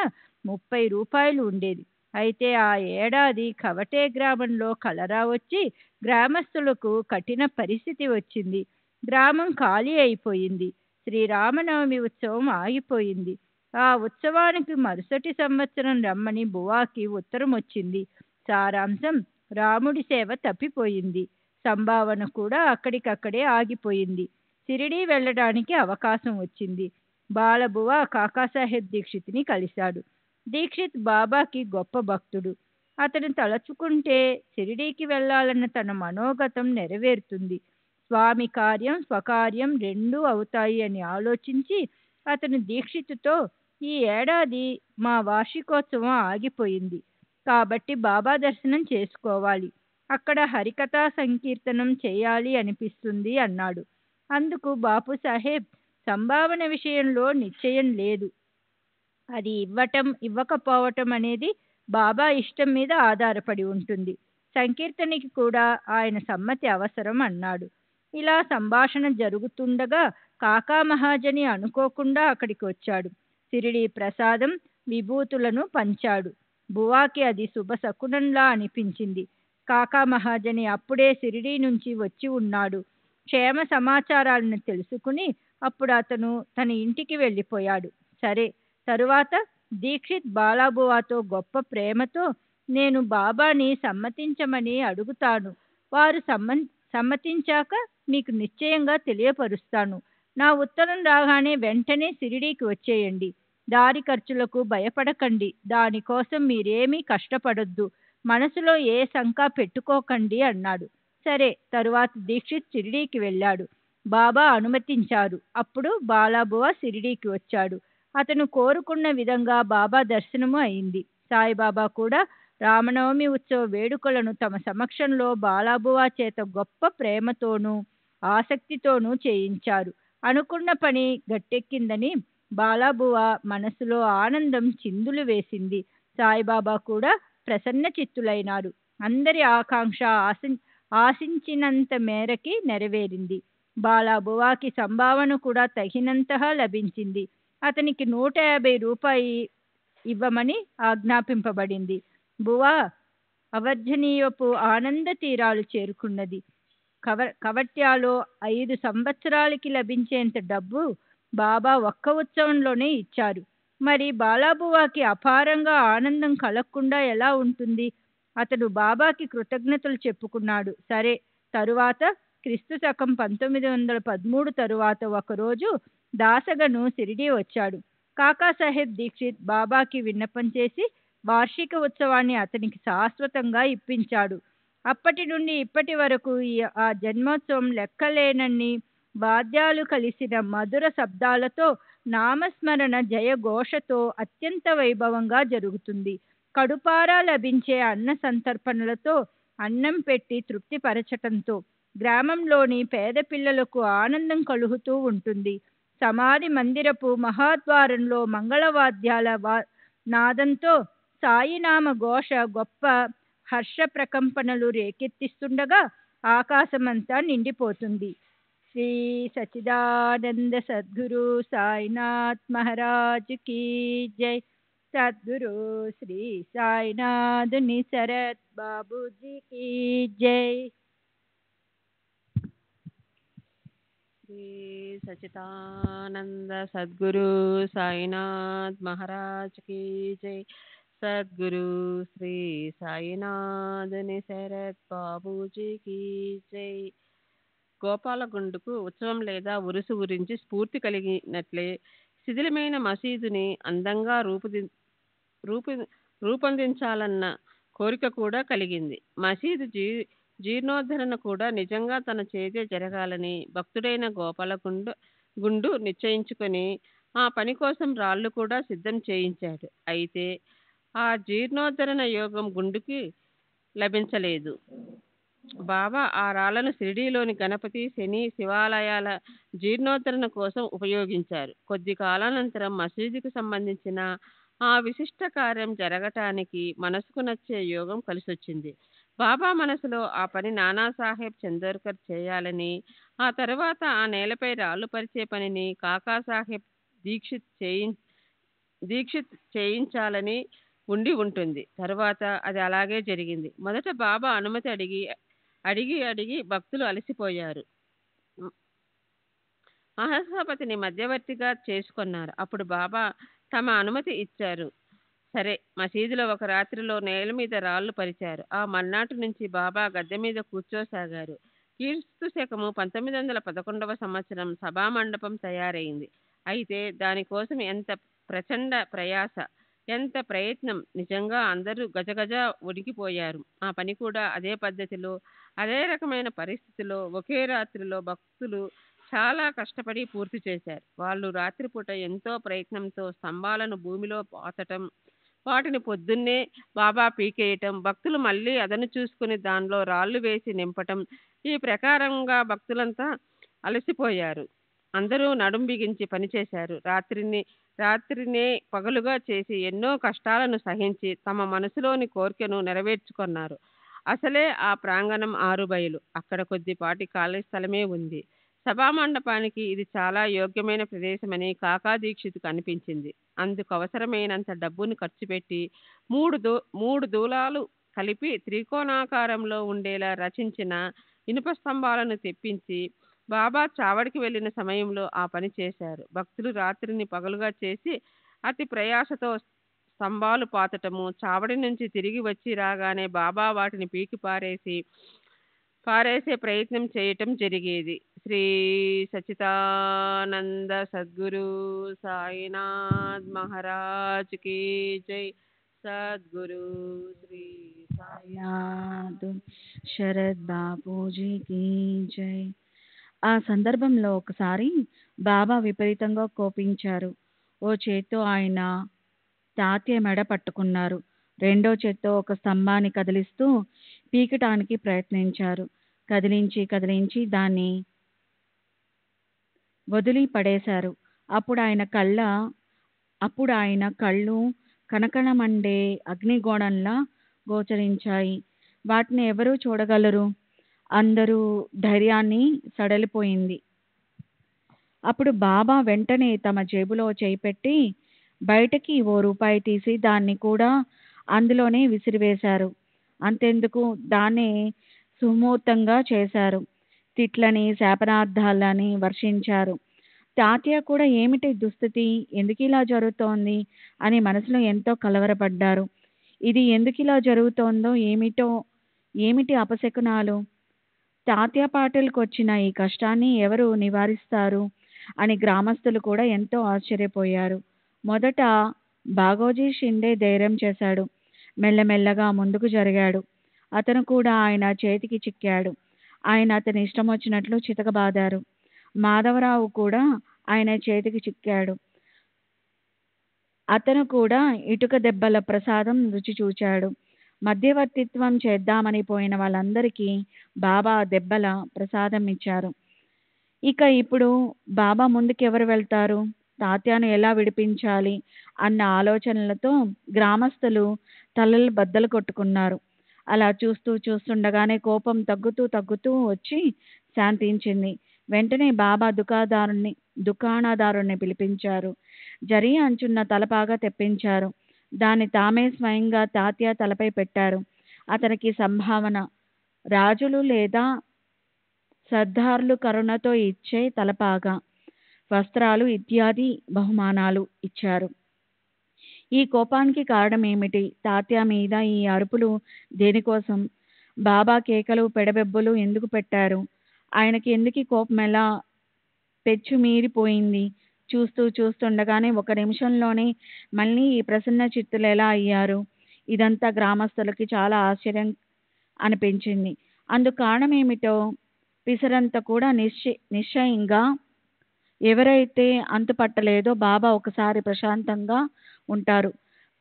30 రూపాయలు ఉండేది. అయితే ఆ ఏడాది కవటే గ్రామంలో కలరా వచ్చి గ్రామస్తులకు కఠిన పరిస్థితి వచ్చింది. గ్రామం ఖాళీ అయిపోయింది. శ్రీరామనవమి ఉత్సవం ఆగిపోయింది. ఆ ఉత్సవానికి మరుసటి సంవత్సరం రమ్మని బువాకి ఉత్తరం వచ్చింది. సారాంశం: రాముడి సేవ తప్పిపోయింది. సంభావన కూడా అక్కడికక్కడే ఆగిపోయింది. షిరిడీ వెళ్ళడానికి అవకాశం వచ్చింది. బాలబువ కాకాసాహెబ్ దీక్షిత్ని కలిశాడు. దీక్షిత్ బాబాకి గొప్ప భక్తుడు. అతను తలుచుకుంటే షిరిడీకి వెళ్ళాలన్న తన మనోగతం నెరవేరుతుంది. స్వామి కార్యం స్వకార్యం 2 అవుతాయి అని ఆలోచించి అతను దీక్షిత్తుతో, ఈ ఏడాది మా వార్షికోత్సవం ఆగిపోయింది కాబట్టి బాబా దర్శనం చేసుకోవాలి. అక్కడ హరికథా సంకీర్తనం చేయాలి అనిపిస్తుంది అన్నాడు. అందుకు బాపు సాహెబ్, సంభావన విషయంలో నిశ్చయం లేదు. అది ఇవ్వకపోవటం అనేది బాబా ఇష్టం మీద ఆధారపడి ఉంటుంది. సంకీర్తనకి కూడా ఆయన సమ్మతి అవసరం అన్నాడు. ఇలా సంభాషణ జరుగుతుండగా కాకా మహాజని అనుకోకుండా అక్కడికి వచ్చాడు. షిరిడీ ప్రసాదం విభూతులను పంచాడు. బువాకి అది శుభశకునంలా అనిపించింది. కాకా మహాజని అప్పుడే షిరిడీ నుంచి వచ్చి ఉన్నాడు. క్షేమ సమాచారాలను తెలుసుకుని అప్పుడు అతను తన ఇంటికి వెళ్ళిపోయాడు. సరే, తరువాత దీక్షిత్ బాలాబువాతో గొప్ప ప్రేమతో, నేను బాబాని సమ్మతించమని అడుగుతాను. వారు సమ్మతించాక మీకు నిశ్చయంగా తెలియపరుస్తాను. నా ఉత్తరం రాగానే వెంటనే షిరిడీకి వచ్చేయండి. దారి ఖర్చులకు భయపడకండి. దానికోసం మీరేమీ కష్టపడొద్దు. మనసులో ఏ శంకా పెట్టుకోకండి అన్నాడు. సరే, తరువాత దీక్షిత్ షిరిడీకి వెళ్ళాడు. బాబా అనుమతించారు. అప్పుడు బాలాబువ షిరిడీకి వచ్చాడు. అతను కోరుకున్న విధంగా బాబా దర్శనము అయింది. సాయిబాబా కూడా రామనవమి ఉత్సవ వేడుకలను తమ సమక్షంలో బాలాబువా చేత గొప్ప ప్రేమతోనూ ఆసక్తితోనూ చేయించారు. అనుకున్న పని గట్టెక్కిందని బాలాబువా మనసులో ఆనందం చిందులు వేసింది. సాయిబాబా కూడా ప్రసన్న చిత్తులైనారు. అందరి ఆకాంక్ష ఆశించినంత మేరకి నెరవేరింది. బాలాబువాకి సంభావన కూడా తగినంతగా లభించింది. అతనికి 150 రూపాయలు ఇవ్వమని ఆజ్ఞాపింపబడింది. బువా అవర్జనీయపు ఆనంద తీరాలు చేరుకున్నది. కవట్యాలో 5 సంవత్సరాలకి లభించేంత డబ్బు బాబా ఒక్క ఉత్సవంలోనే ఇచ్చారు. మరి బాలాబువాకి అపారంగా ఆనందం కలగకుండా ఎలా ఉంటుంది? అతడు బాబాకి కృతజ్ఞతలు చెప్పుకున్నాడు. సరే, తరువాత క్రీస్తు శకం 1913 తరువాత ఒకరోజు దాసగను షిరిడీ వచ్చాడు. కాకాసాహెబ్ దీక్షిత్ బాబాకి విన్నపం చేసి వార్షిక ఉత్సవాన్ని అతనికి శాశ్వతంగా ఇప్పించాడు. అప్పటి నుండి ఇప్పటి వరకు ఆ జన్మోత్సవం లెక్కలేనన్ని వాద్యాలు కలిసిన మధుర శబ్దాలతో, నామస్మరణ జయఘోషతో అత్యంత వైభవంగా జరుగుతుంది. కడుపారా లభించే అన్న సంతర్పణలతో, అన్నం పెట్టి తృప్తిపరచటంతో గ్రామంలోని పేద పిల్లలకు ఆనందం కలుగుతూ ఉంటుంది. సమాధి మందిరపు మహాద్వారంలో మంగళవాద్యాల నాదంతో సాయినామ ఘోష గొప్ప హర్ష ప్రకంపనలు రేకెత్తిస్తుండగా ఆకాశమంతా నిండిపోతుంది. శ్రీ సచ్చిదానంద సద్గురు సాయినాథ్ మహారాజ్ కీ జై. సద్గురు శ్రీ సాయినాథుని శరత్ బాబూజీ కీ జై. శ్రీ సచిదానంద సద్గురు సాయినాథ్ మహారాజ్ కీ జై. సద్గురు శ్రీ సాయినాథుని శరత్ బాబూజీ కీ జై. గోపాలగుండుకు ఉత్సవం లేదా ఉరుసు గురించి స్ఫూర్తి కలిగినట్లే శిథిలమైన మసీదుని అందంగా రూపు రూపొందించాలన్న కోరిక కూడా కలిగింది. మసీదు జీర్ణోద్ధరణ కూడా నిజంగా తన చేతే జరగాలని భక్తుడైన గుండు నిశ్చయించుకొని ఆ పని కోసం రాళ్ళు కూడా సిద్ధం చేయించాడు. అయితే ఆ జీర్ణోద్ధరణ యోగం గుండుకి లభించలేదు. బాబా ఆ రాళ్లను షిరిడీలోని గణపతి, శని శివాలయాల జీర్ణోద్ధరణ కోసం ఉపయోగించారు. కొద్ది కాలానంతరం మసీదుకు సంబంధించిన ఆ విశిష్ట కార్యం జరగటానికి మనసుకు నచ్చే యోగం కలిసొచ్చింది. బాబా మనసులో ఆ పని నానాసాహెబ్ చందోర్కర్ చేయాలని, ఆ తర్వాత ఆ నేలపై రాళ్లు పరిచే పనిని కాకాసాహెబ్ దీక్షిత్ చేయించాలని ఉండి ఉంటుంది. తరువాత అది అలాగే జరిగింది. మొదట బాబా అనుమతి అడిగి అడిగి భక్తులు అలసిపోయారు. మహర్షాపతిని మధ్యవర్తిగా చేసుకున్నారు. అప్పుడు బాబా తమ అనుమతి ఇచ్చారు. సరే, మసీదులో ఒక రాత్రిలో నేల మీద రాళ్లు పరిచారు. ఆ మర్నాటి నుంచి బాబా గద్దె మీద కూర్చోసాగారు. క్రీస్తు శకము 1911 సంవత్సరం సభామండపం తయారైంది. అయితే దానికోసం ఎంత ప్రచండ ప్రయాస, ఎంత ప్రయత్నం! నిజంగా అందరూ గజగజ వణికిపోయారు. ఆ పని కూడా అదే పద్ధతిలో, అదే రకమైన పరిస్థితిలో ఒకే రాత్రిలో భక్తులు చాలా కష్టపడి పూర్తి చేశారు. వాళ్ళు రాత్రిపూట ఎంతో ప్రయత్నంతో స్తంభాలను భూమిలో పాతటం, వాటిని పొద్దున్నే బాబా పీకేయటం, భక్తులు మళ్ళీ అదను చూసుకుని దానిలో రాళ్లు వేసి నింపటం, ఈ ప్రకారంగా భక్తులంతా అలసిపోయారు. అందరూ నడుం బిగించి పనిచేశారు. రాత్రినే పగలుగా చేసి ఎన్నో కష్టాలను సహించి తమ మనసులోని కోరికను నెరవేర్చుకున్నారు. అసలే ఆ ప్రాంగణం ఆరుబయలు. అక్కడ కొద్దిపాటి ఖాళీ స్థలమే ఉంది. సభామండపానికి ఇది చాలా యోగ్యమైన ప్రదేశమని కాకా దీక్షితుకు అనిపించింది. అందుకు అవసరమైనంత డబ్బును ఖర్చు పెట్టి మూడు దూలాలు కలిపి త్రికోణాకారంలో ఉండేలా రచించిన ఇనుప స్తంభాలను తెప్పించి బాబా చావడికి వెళ్ళిన సమయంలో ఆ పని చేశారు. భక్తులు రాత్రిని పగలుగా చేసి అతి ప్రయాసతో స్తంభాలు పాతటము, చావడి నుంచి తిరిగి వచ్చి రాగానే బాబా వాటిని పీకి పారేసే ప్రయత్నం చేయటం జరిగేది. శ్రీ సచ్చిదానంద సద్గురు సాయినాథ్ మహారాజ్ కి జై. సద్గురు శ్రీ సాయినాథ్ శరద్ బాపూజీకి జై. ఆ సందర్భంలో ఒకసారి బాబా విపరీతంగా కోపించారు. ఓ చేత్తో ఆయన తాత్య మెడ పట్టుకున్నారు. రెండో చేత్తో ఒక స్తంభాన్ని కదిలిస్తూ పీకటానికి ప్రయత్నించారు. కదిలించి దాన్ని వదిలి పడేశారు. అప్పుడు ఆయన కళ్ళు కనకనమండే అగ్నిగోళంలా గోచరించాయి. వాటిని ఎవరు చూడగలరు? అందరూ ధైర్యాన్ని సడలిపోయింది. అప్పుడు బాబా వెంటనే తమ జేబులో చేయి పెట్టి బయటకి ఓ రూపాయి తీసి దాన్ని కూడా అందులోనే విసిరివేశారు. అంతెందుకు, దాన్నే సుమూర్తంగా చేశారు. తిట్లని శాపనార్థాలని వర్షించారు. తాతయ్య కూడా ఏమిటి దుస్థితి, ఎందుకు ఇలా జరుగుతోంది అని మనసులో ఎంతో కలవరపడ్డారు. ఇది ఎందుకు ఇలా జరుగుతోందో ఏమిటి అపశకునాలు? తాతయ్య పాటలకు వచ్చిన ఈ కష్టాన్ని ఎవరు నివారిస్తారు అని గ్రామస్తులు కూడా ఎంతో ఆశ్చర్యపోయారు. మొదట బాగోజీ షిండే ధైర్యం చేశాడు. మెల్లమెల్లగా ముందుకు జరిగాడు. అతను కూడా ఆయన చేతికి చిక్కాడు. ఆయన అతని ఇష్టం వచ్చినట్లు చితకబాదారు. మాధవరావు కూడా ఆయన చేతికి చిక్కాడు. అతను కూడా ఇటుక దెబ్బల ప్రసాదం రుచి చూచాడు. మధ్యవర్తిత్వం చేద్దామని పోయిన వాళ్ళందరికీ బాబా దెబ్బల ప్రసాదం ఇచ్చారు. ఇప్పుడు బాబా ముందుకెవరు వెళ్తారు? తాత్యాను ఎలా విడిపించాలి అన్న ఆలోచనలతో గ్రామస్తులు తలలు బద్దలు కొట్టుకున్నారు. అలా చూస్తుండగానే కోపం తగ్గుతూ వచ్చి శాంతించింది. వెంటనే బాబా దుకాణదారుణ్ణి పిలిపించారు. జరీ అంచున్న తలపాగా తెప్పించారు. దాన్ని తామే స్వయంగా తాత్య తలపై పెట్టారు. అతనికి సంభావన, రాజులు లేదా సర్దార్లు కరుణతో ఇచ్చే తలపాగా, వస్త్రాలు ఇత్యాది బహుమానాలు ఇచ్చారు. ఈ కోపానికి కారణం ఏమిటి? తాత్య మీద ఈ అరుపులు దేనికోసం? బాబా కేకలు పెడబెబ్బులు ఎందుకు పెట్టారు? ఆయనకి ఎందుకు కోపం ఎలా పెచ్చు మీరిపోయింది? చూస్తుండగానే ఒక నిమిషంలోనే మళ్ళీ ఈ ప్రసన్న చిత్తులు ఎలా అయ్యారు? ఇదంతా గ్రామస్తులకి చాలా ఆశ్చర్యం అనిపించింది. అందుకు కారణమేమిటో పిసరంత కూడా నిశ్చయంగా ఎవరైతే అంతుపట్టలేదో బాబా ఒకసారి ప్రశాంతంగా ఉంటారు.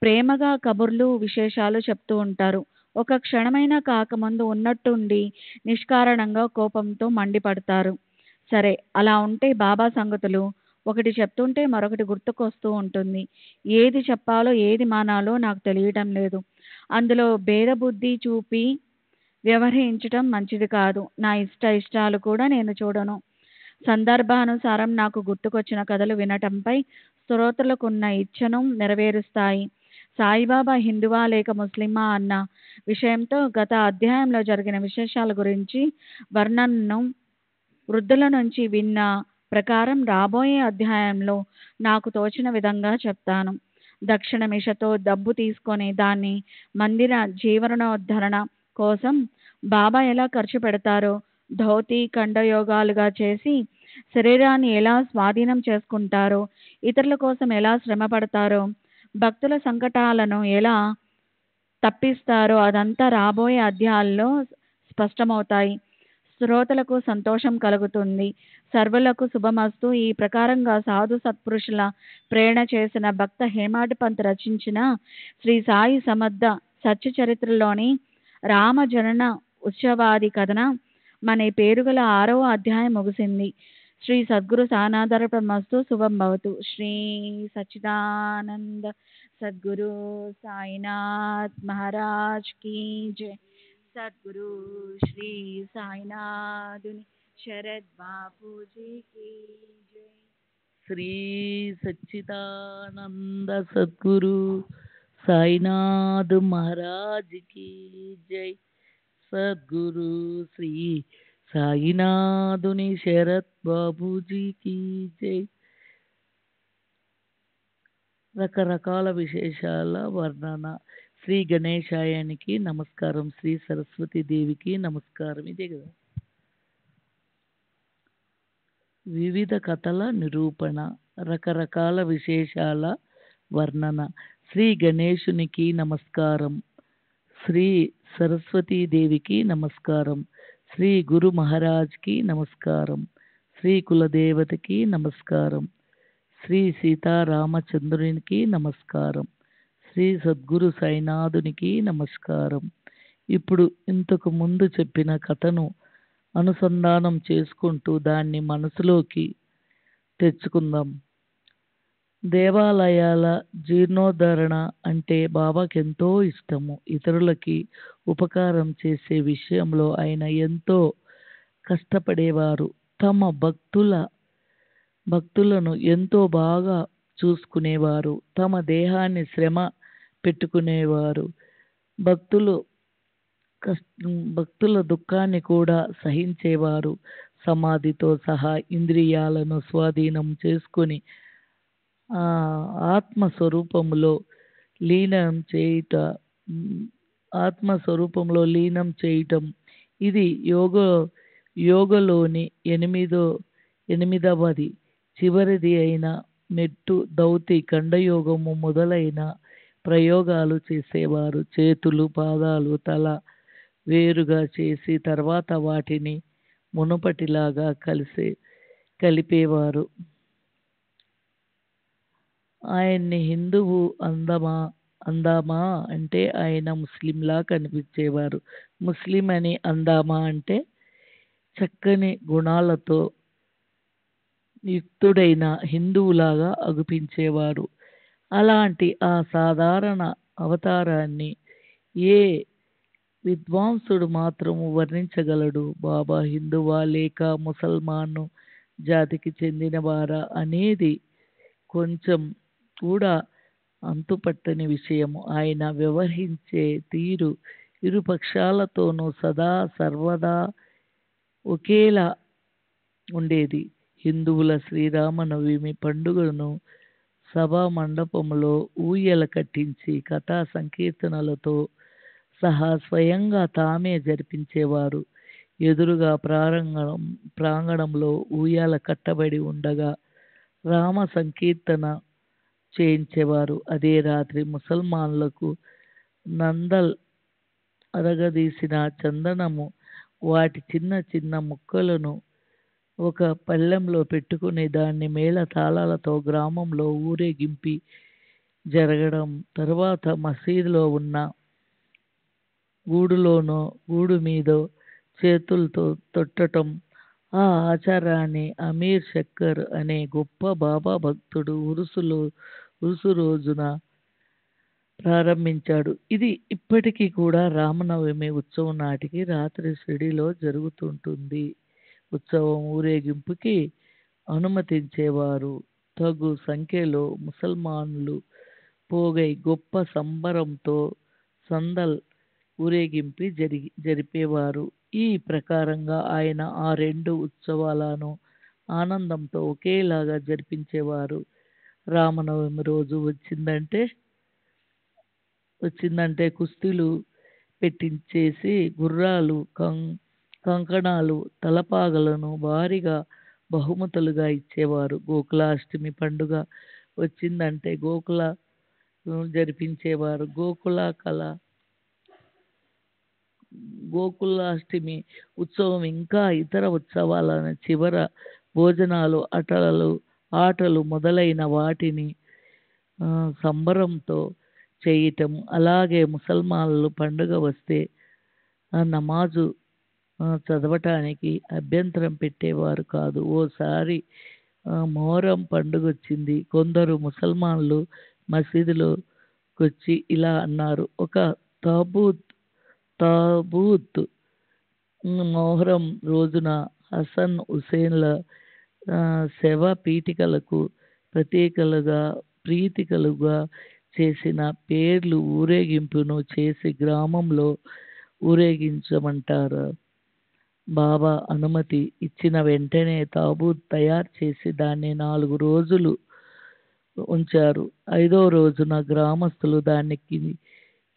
ప్రేమగా కబుర్లు విశేషాలు చెప్తూ ఉంటారు. ఒక క్షణమైనా కాకముందు ఉన్నట్టుండి నిష్కారణంగా కోపంతో మండిపడతారు. సరే, అలా ఉంటే బాబా సంగతులు ఒకటి చెప్తుంటే మరొకటి గుర్తుకొస్తూ ఉంటుంది. ఏది చెప్పాలో ఏది మానాలో నాకు తెలియటం లేదు. అందులో భేదబుద్ధి చూపి వ్యవహరించటం మంచిది కాదు. నా ఇష్టాలు కూడా నేను చూడను. సందర్భానుసారం నాకు గుర్తుకొచ్చిన కథలు వినటంపై శ్రోతలకున్న ఇచ్ఛను నెరవేరుస్తాయి. సాయిబాబా హిందువా లేక ముస్లిమా అన్న విషయంతో గత అధ్యాయంలో జరిగిన విశేషాల గురించి వర్ణనను వృద్ధుల నుంచి విన్న ప్రకారం రాబోయే అధ్యాయంలో నాకు తోచిన విధంగా చెప్తాను. దక్షిణ మిషతో డబ్బు తీసుకొని దాన్ని మందిర జీవనోద్ధరణ కోసం బాబా ఎలా ఖర్చు పెడతారో, ధోతి ఖండయోగాలుగా చేసి శరీరాన్ని ఎలా స్వాధీనం చేసుకుంటారో, ఇతరుల కోసం ఎలా శ్రమ పడతారో, భక్తుల సంకటాలను ఎలా తప్పిస్తారో అదంతా రాబోయే అధ్యాయాల్లో స్పష్టమవుతాయి. శ్రోతలకు సంతోషం కలుగుతుంది. సర్వులకు శుభమస్తు. ఈ ప్రకారంగా సాధు సత్పురుషుల ప్రేరణ చేసిన భక్త హేమాడ్ పంత్ రచించిన శ్రీ సాయి సమర్థ సత్య చరిత్రలోని రామ జనన ఉత్సవాది కథన మన పేరుగల 6వ అధ్యాయం ముగిసింది. శ్రీ సద్గురు సానాధరమస్తు. శుభం భవతు. శ్రీ సచ్చిదానంద సద్గురు సాయినాథ్ మహారాజ్ కీ జై. సద్గురు శ్రీ సాయినాథుని శరద్ బాపూజీ కీ జై. శ్రీ సచ్చిదానంద సద్గురు సాయినాథ్ మహారాజ్ की जय. సద్గురు శ్రీ సాయినాథుని శరత్ బాబూజీ की जय. రకరకాల విశేషాల వర్ణన. శ్రీ గణేశాయానికి నమస్కారం. శ్రీ సరస్వతి దేవికి నమస్కారం. ఇదే కదా. వివిధ కథల నిరూపణ. రకరకాల విశేషాల వర్ణన. శ్రీ గణేశునికి నమస్కారం. శ్రీ సరస్వతీదేవికి నమస్కారం. శ్రీ గురు మహారాజ్కి నమస్కారం. శ్రీ కులదేవతకి నమస్కారం. శ్రీ సీతారామచంద్రునికి నమస్కారం. శ్రీ సద్గురు సాయినాథునికి నమస్కారం. ఇప్పుడు ఇంతకు ముందు చెప్పిన కథను అనుసంధానం చేసుకుంటూ దాన్ని మనసులోకి తెచ్చుకుందాం. దేవాలయాల జీర్ణోద్ధరణ అంటే బాబాకి ఎంతో ఇష్టము. ఇతరులకి ఉపకారం చేసే విషయంలో ఆయన ఎంతో కష్టపడేవారు. తమ భక్తులను ఎంతో బాగా చూసుకునేవారు. తమ దేహాన్ని శ్రమ పెట్టుకునేవారు. భక్తుల దుఃఖాన్ని కూడా సహించేవారు. సమాధితో సహా ఇంద్రియాలను స్వాధీనం చేసుకుని ఆత్మస్వరూపంలో లీనం చేయటం ఇది యోగలోని ఎనిమిదవది చివరిది అయిన మెట్టు. దౌతి ఖండయోగము మొదలైన ప్రయోగాలు చేసేవారు. చేతులు పాదాలు తల వేరుగా చేసి తర్వాత వాటిని మునుపటిలాగా కలిపేవారు. ఆయన్ని హిందువు అందామా అంటే ఆయన ముస్లింలా కనిపించేవారు. ముస్లిం అని అందామా అంటే చక్కని గుణాలతో యుక్తుడైన హిందువులాగా అగుపించేవారు. అలాంటి ఆ సాధారణ అవతారాన్ని ఏ విద్వాంసుడు మాత్రము వర్ణించగలడు? బాబా హిందువా లేక ముసల్మాను జాతికి చెందినవారా అనేది కొంచెం కూడా అంతుపట్టని విషయము. ఆయన వ్యవహరించే తీరు ఇరు పక్షాలతోనూ సదా సర్వదా ఒకేలా ఉండేది. హిందువుల శ్రీరామనవమి పండుగను సభా మండపంలో ఊయల కట్టించి కథా సంకీర్తనలతో సహా స్వయంగా తామే జరిపించేవారు. ఎదురుగా ప్రాంగణంలో ఊయల కట్టబడి ఉండగా రామ సంకీర్తన చేయించేవారు. అదే రాత్రి ముసల్మాన్లకు నందల్ అరగదీసిన చందనము వాటి చిన్న చిన్న ముక్కలను ఒక పళ్ళెంలో పెట్టుకుని దాన్ని మేళ తాళాలతో గ్రామంలో ఊరేగింపి జరగడం, తర్వాత మసీదులో ఉన్న గూడు మీదో చేతులతో తొట్టటం. ఆ ఆచారాన్ని అమీర్ శక్కర్ అనే గొప్ప బాబా భక్తుడు ఉరుసు రోజున ప్రారంభించాడు. ఇది ఇప్పటికీ కూడా రామనవమి ఉత్సవం నాటికి రాత్రి షిరిడీలో జరుగుతుంటుంది. ఉత్సవం ఊరేగింపుకి అనుమతించేవారు. తగు సంఖ్యలో ముసల్మానులు పోగై గొప్ప సంబరంతో సందల్ ఊరేగింపు జరిపేవారు. ఈ ప్రకారంగా ఆయన ఆ రెండు ఉత్సవాలను ఆనందంతో ఒకేలాగా జరిపించేవారు. రామనవమి రోజు వచ్చిందంటే కుస్తీలు పెట్టించేసి గుర్రాలు, కంకణాలు, తలపాగలను భారీగా బహుమతులుగా ఇచ్చేవారు. గోకులాష్టమి పండుగ వచ్చిందంటే గోకుల జరిపించేవారు. గోకులాష్టమి ఉత్సవం ఇంకా ఇతర ఉత్సవాలను చివర భోజనాలు, ఆటలు మొదలైన వాటిని సంబరంతో చేయటం. అలాగే ముసల్మాన్లు పండుగ వస్తే నమాజు చదవటానికి అభ్యంతరం పెట్టేవారు కాదు. ఓసారి మొహరం పండుగ వచ్చింది. కొందరు ముసల్మాన్లు మసీదులోకొచ్చి ఇలా అన్నారు: ఒక తాబూత్ మొహరం రోజున హసన్ హుసేన్ల శవ పీఠికలకు ప్రీతికలుగా చేసిన పేర్లు ఊరేగింపును చేసి గ్రామంలో ఊరేగించమంటారు. బాబా అనుమతి ఇచ్చిన వెంటనే తాబూత్ తయారు చేసి దాన్ని 4 రోజులు ఉంచారు. 5వ రోజున గ్రామస్తులు దాన్ని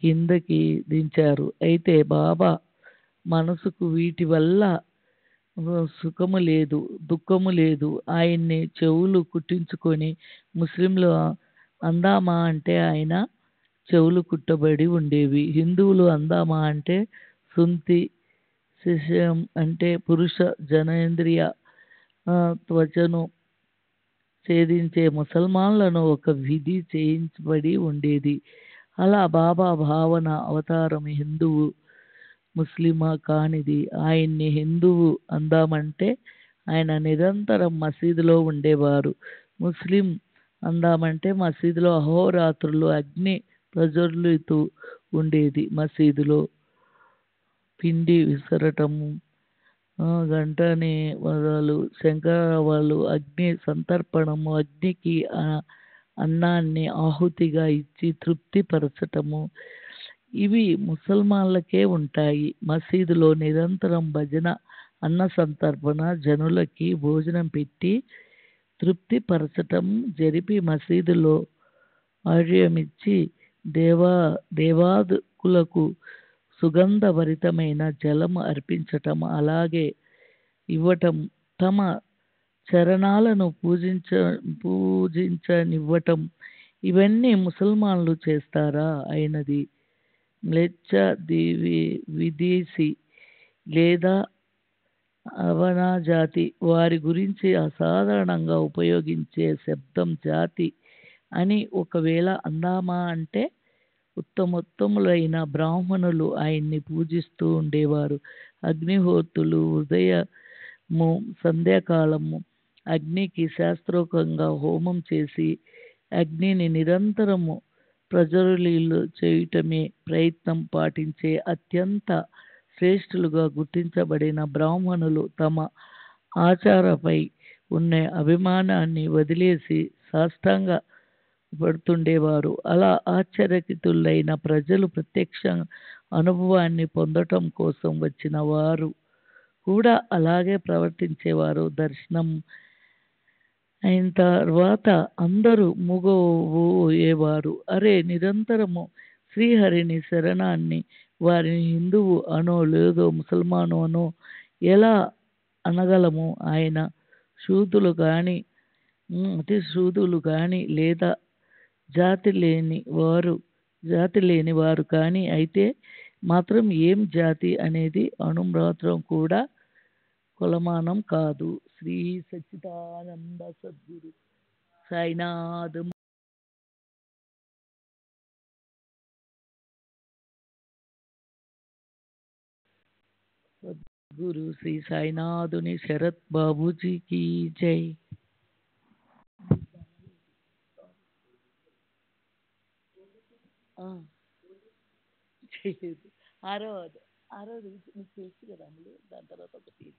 కిందకి దించారు. అయితే బాబా మనసుకు వీటి వల్ల సుఖము లేదు, దుఃఖము లేదు. ఆయన్ని చెవులు కుట్టించుకొని ముస్లింలు అందామా అంటే ఆయన చెవులు కుట్టబడి ఉండేవి. హిందువులు అందామా అంటే సుంతి, శిశం అంటే పురుష జనేంద్రియ త్వచను ఛేదించే ముసల్మాన్లను ఒక విధి చేయించబడి ఉండేది. అలా బాబా భావన అవతారం హిందువు ముస్లిమా కానిది. ఆయన్ని హిందువు అందామంటే ఆయన నిరంతరం మసీదులో ఉండేవారు. ముస్లిం అందామంటే మసీదులో అహోరాత్రులు అగ్ని ప్రజ్వలితూ ఉండేది. మసీదులో పిండి విసరటము, గంటని వదలు, శంకరావాలు, అగ్ని సంతర్పణము, అగ్నికి అన్నాన్ని ఆహుతిగా ఇచ్చి తృప్తి పరచటము, ఇవి ముసల్మాన్లకే ఉంటాయి. మసీదులో నిరంతరం భజన, అన్న సంతర్పణ, జనులకి భోజనం పెట్టి తృప్తి పరచటం జరిపి మసీదులో ఆర్యమిచ్చి దేవాదుకులకు సుగంధభరితమైన జలము అర్పించటం, అలాగే ఇవ్వటం, తమ చరణాలను పూజించనివ్వటం, ఇవన్నీ ముసల్మాన్లు చేస్తారా? అయినది మ్లేచ్ఛ, విదేశీ లేదా అవనా జాతి వారి గురించి అసాధారణంగా ఉపయోగించే శబ్దం జాతి అని ఒకవేళ అందామా అంటే ఉత్తమోత్తములైన బ్రాహ్మణులు ఆయన్ని పూజిస్తూ ఉండేవారు. అగ్నిహోత్రులు ఉదయము, సంధ్యాకాలము అగ్నికి శాస్త్రోక్తంగా హోమం చేసి అగ్నిని నిరంతరము ప్రజ్వలిల్లు చేయటమే ప్రయత్నం పాటించే అత్యంత శ్రేష్ఠులుగా గుర్తించబడిన బ్రాహ్మణులు తమ ఆచారపై ఉన్న అభిమానాన్ని వదిలేసి సాష్టాంగ పడుతుండేవారు. అలా ఆశ్చర్యచకితులైన ప్రజలు ప్రత్యక్ష అనుభవాన్ని పొందటం కోసం వచ్చిన వారు కూడా అలాగే ప్రవర్తించేవారు. దర్శనం అయిన తర్వాత అందరూ మూగబోయేవారు. అరే, నిరంతరము శ్రీహరిని శరణాన్ని వారిని హిందువు అనో లేదో ముసల్మాను అనో ఎలా అనగలము? ఆయన శూతులు కాని అతి శూదులు కానీ లేదా జాతి లేని వారు కానీ అయితే మాత్రం ఏం జాతి అనేది అణుమాత్రం కూడా కొలమానం కాదు. శ్రీ సచ్చిదానంద సద్గురు సాయినాథ్ సద్గురు శ్రీ సాయినాథుని శరత్ బాబూజీకి జై. ఆరోది నీకు తెలుసు కదా అమ్ములు, దాని తర్వాత ఒకటి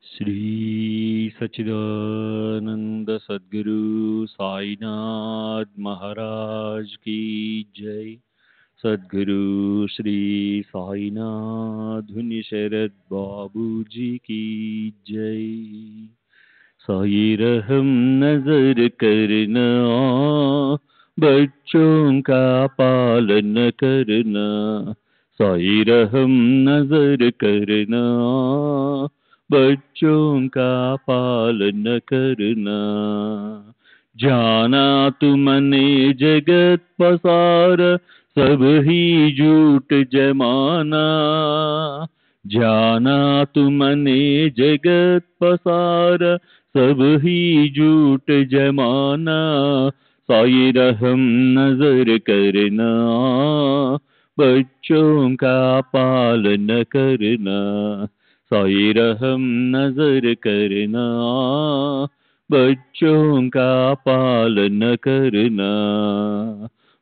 श्री सच्चिदानंद सद्गुरु साईनाथ महाराज की जय। सद्गुरु श्री साईनाथ शरद बाबूजी की जय। साई रहम नजर करना, बच्चों का पालन करना। साई रहम नजर करना, बच्चों का पालन करना। जाना तुमने जगत पसार, सब ही झूठ जमाना। जाना तुमने जगत पसार, सब ही झूठ जमाना। साई रहम नजर करना, बच्चों का पालन करना। साई रहम नजर करना, बच्चों का पालन करना।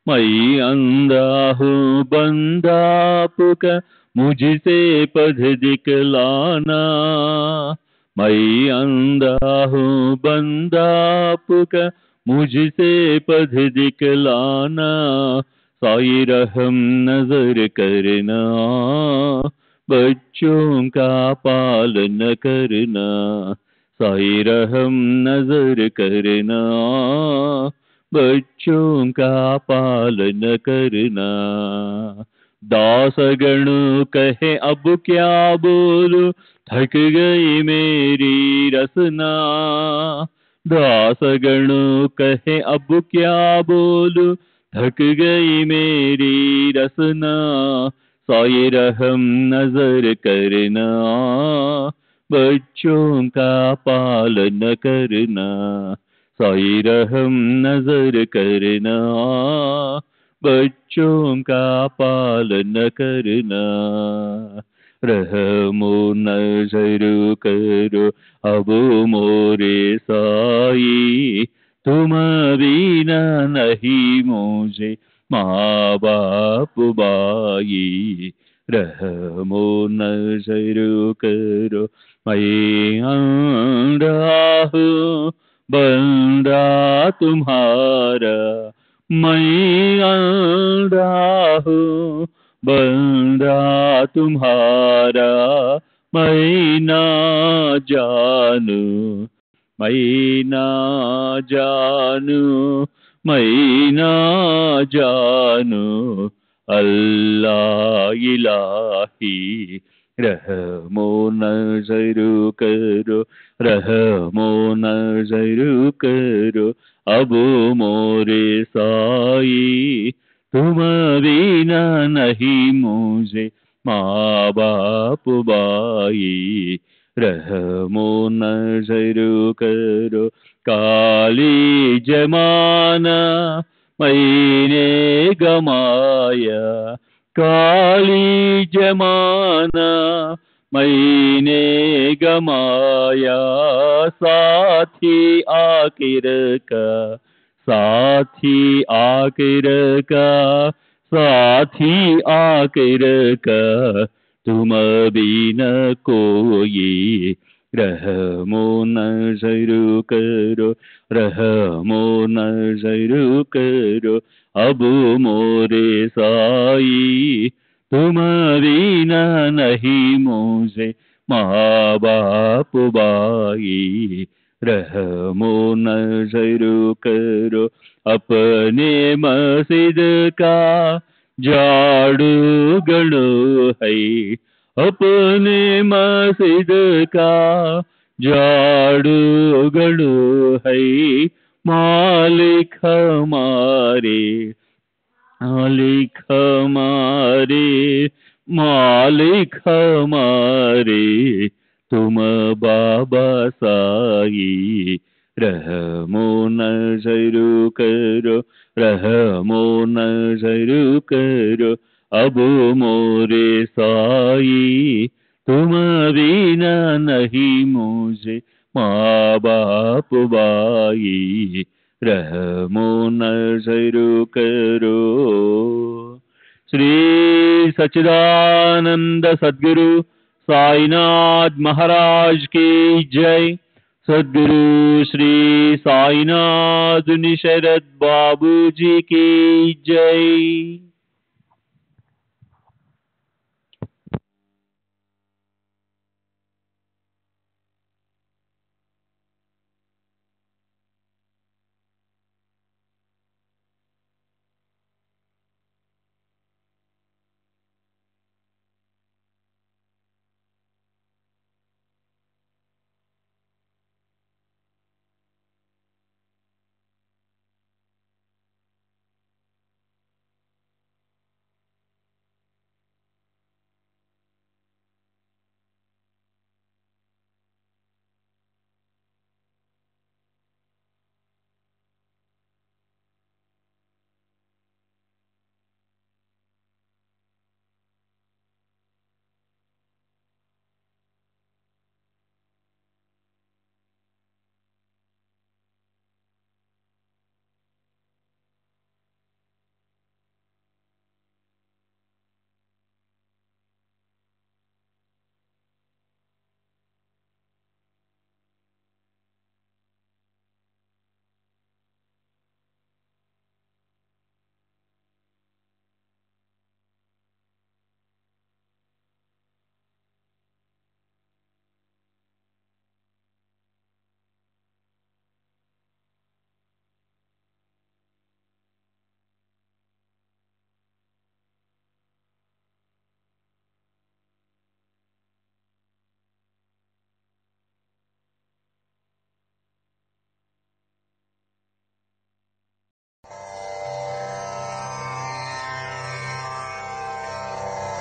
मैं अंधा हूँ बंदा आपका, मुझसे पथ दिखलाना। मैं अंधा हूँ बंदा आपका, मुझसे पथ दिखलाना। साई रहम नजर करना, बच्चों का पालन करना। साई रहम नजर करना, बच्चों का पालन करना। दासगण कहे अब क्या बोलूं, थक गई मेरी रसना। दासगण कहे अब क्या बोलूं, थक गई मेरी रसना। साई रहम नजर करना, बच्चों का पालन करना। साई रहम नजर करना, बच्चों का पालन करना। रहमो नजर करो अब मोरे साई, तुम बिना नहीं मुझे माँ बाप बाई। रहमो नजर करो मैं अंधा हूँ बंदा तुम्हारा मैं अंधा हूँ, बंदा तुम्हारा मैं ना जानू, मैं ना जानू, मैं ना जानू, अल्लाह इलाही रहमो नज़र करो, रहमो नज़र करो, अब मोरे साई तुम बिना नहीं मुझे माँ बाप बाई, रहमो नज़र करो, काली जमाना मैंने गमाया, काली जमाना मैंने गमाया, साथी आखिर का, साथी आखिर का, साथी आखिर का, तुम बिना कोई, रहमो नज़र करो, रहमो नज़र करो, अब मोरे साई तुम बिना नहीं मुझे माँ बाप बाई, रहमो नज़र करो, अपने मस्जिद का झाड़ू गड़ो है, अपने मस्जिद का झाड़ू गड़ो है, मालिक हमारे, मालिक हमारे, मालिक हमारे, तुम बाबा साई, रहमो नज़र करो, रहमो नज़र करो, अब मोरे साई तुम बिना नहीं मुझे माँ बाप बाई, रहमो नज़र करो। श्री सच्चिदानंद सद्गुरु साईनाथ महाराज की जय। सद्गुरु श्री साईनाथ निशरद बाबू जी की जय।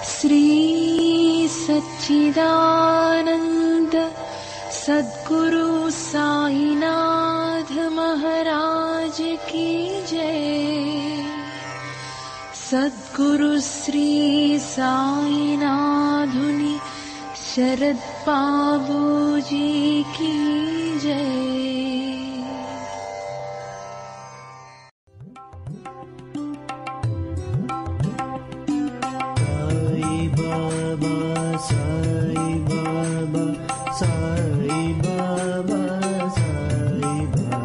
श्री सच्चिदानंद सद्गुरु साईनाथ महाराज की जय। सद्गुरु श्री साईनाथुनि शरद बाबू जी की जय। साई बाबा साई बाबा साई बाबा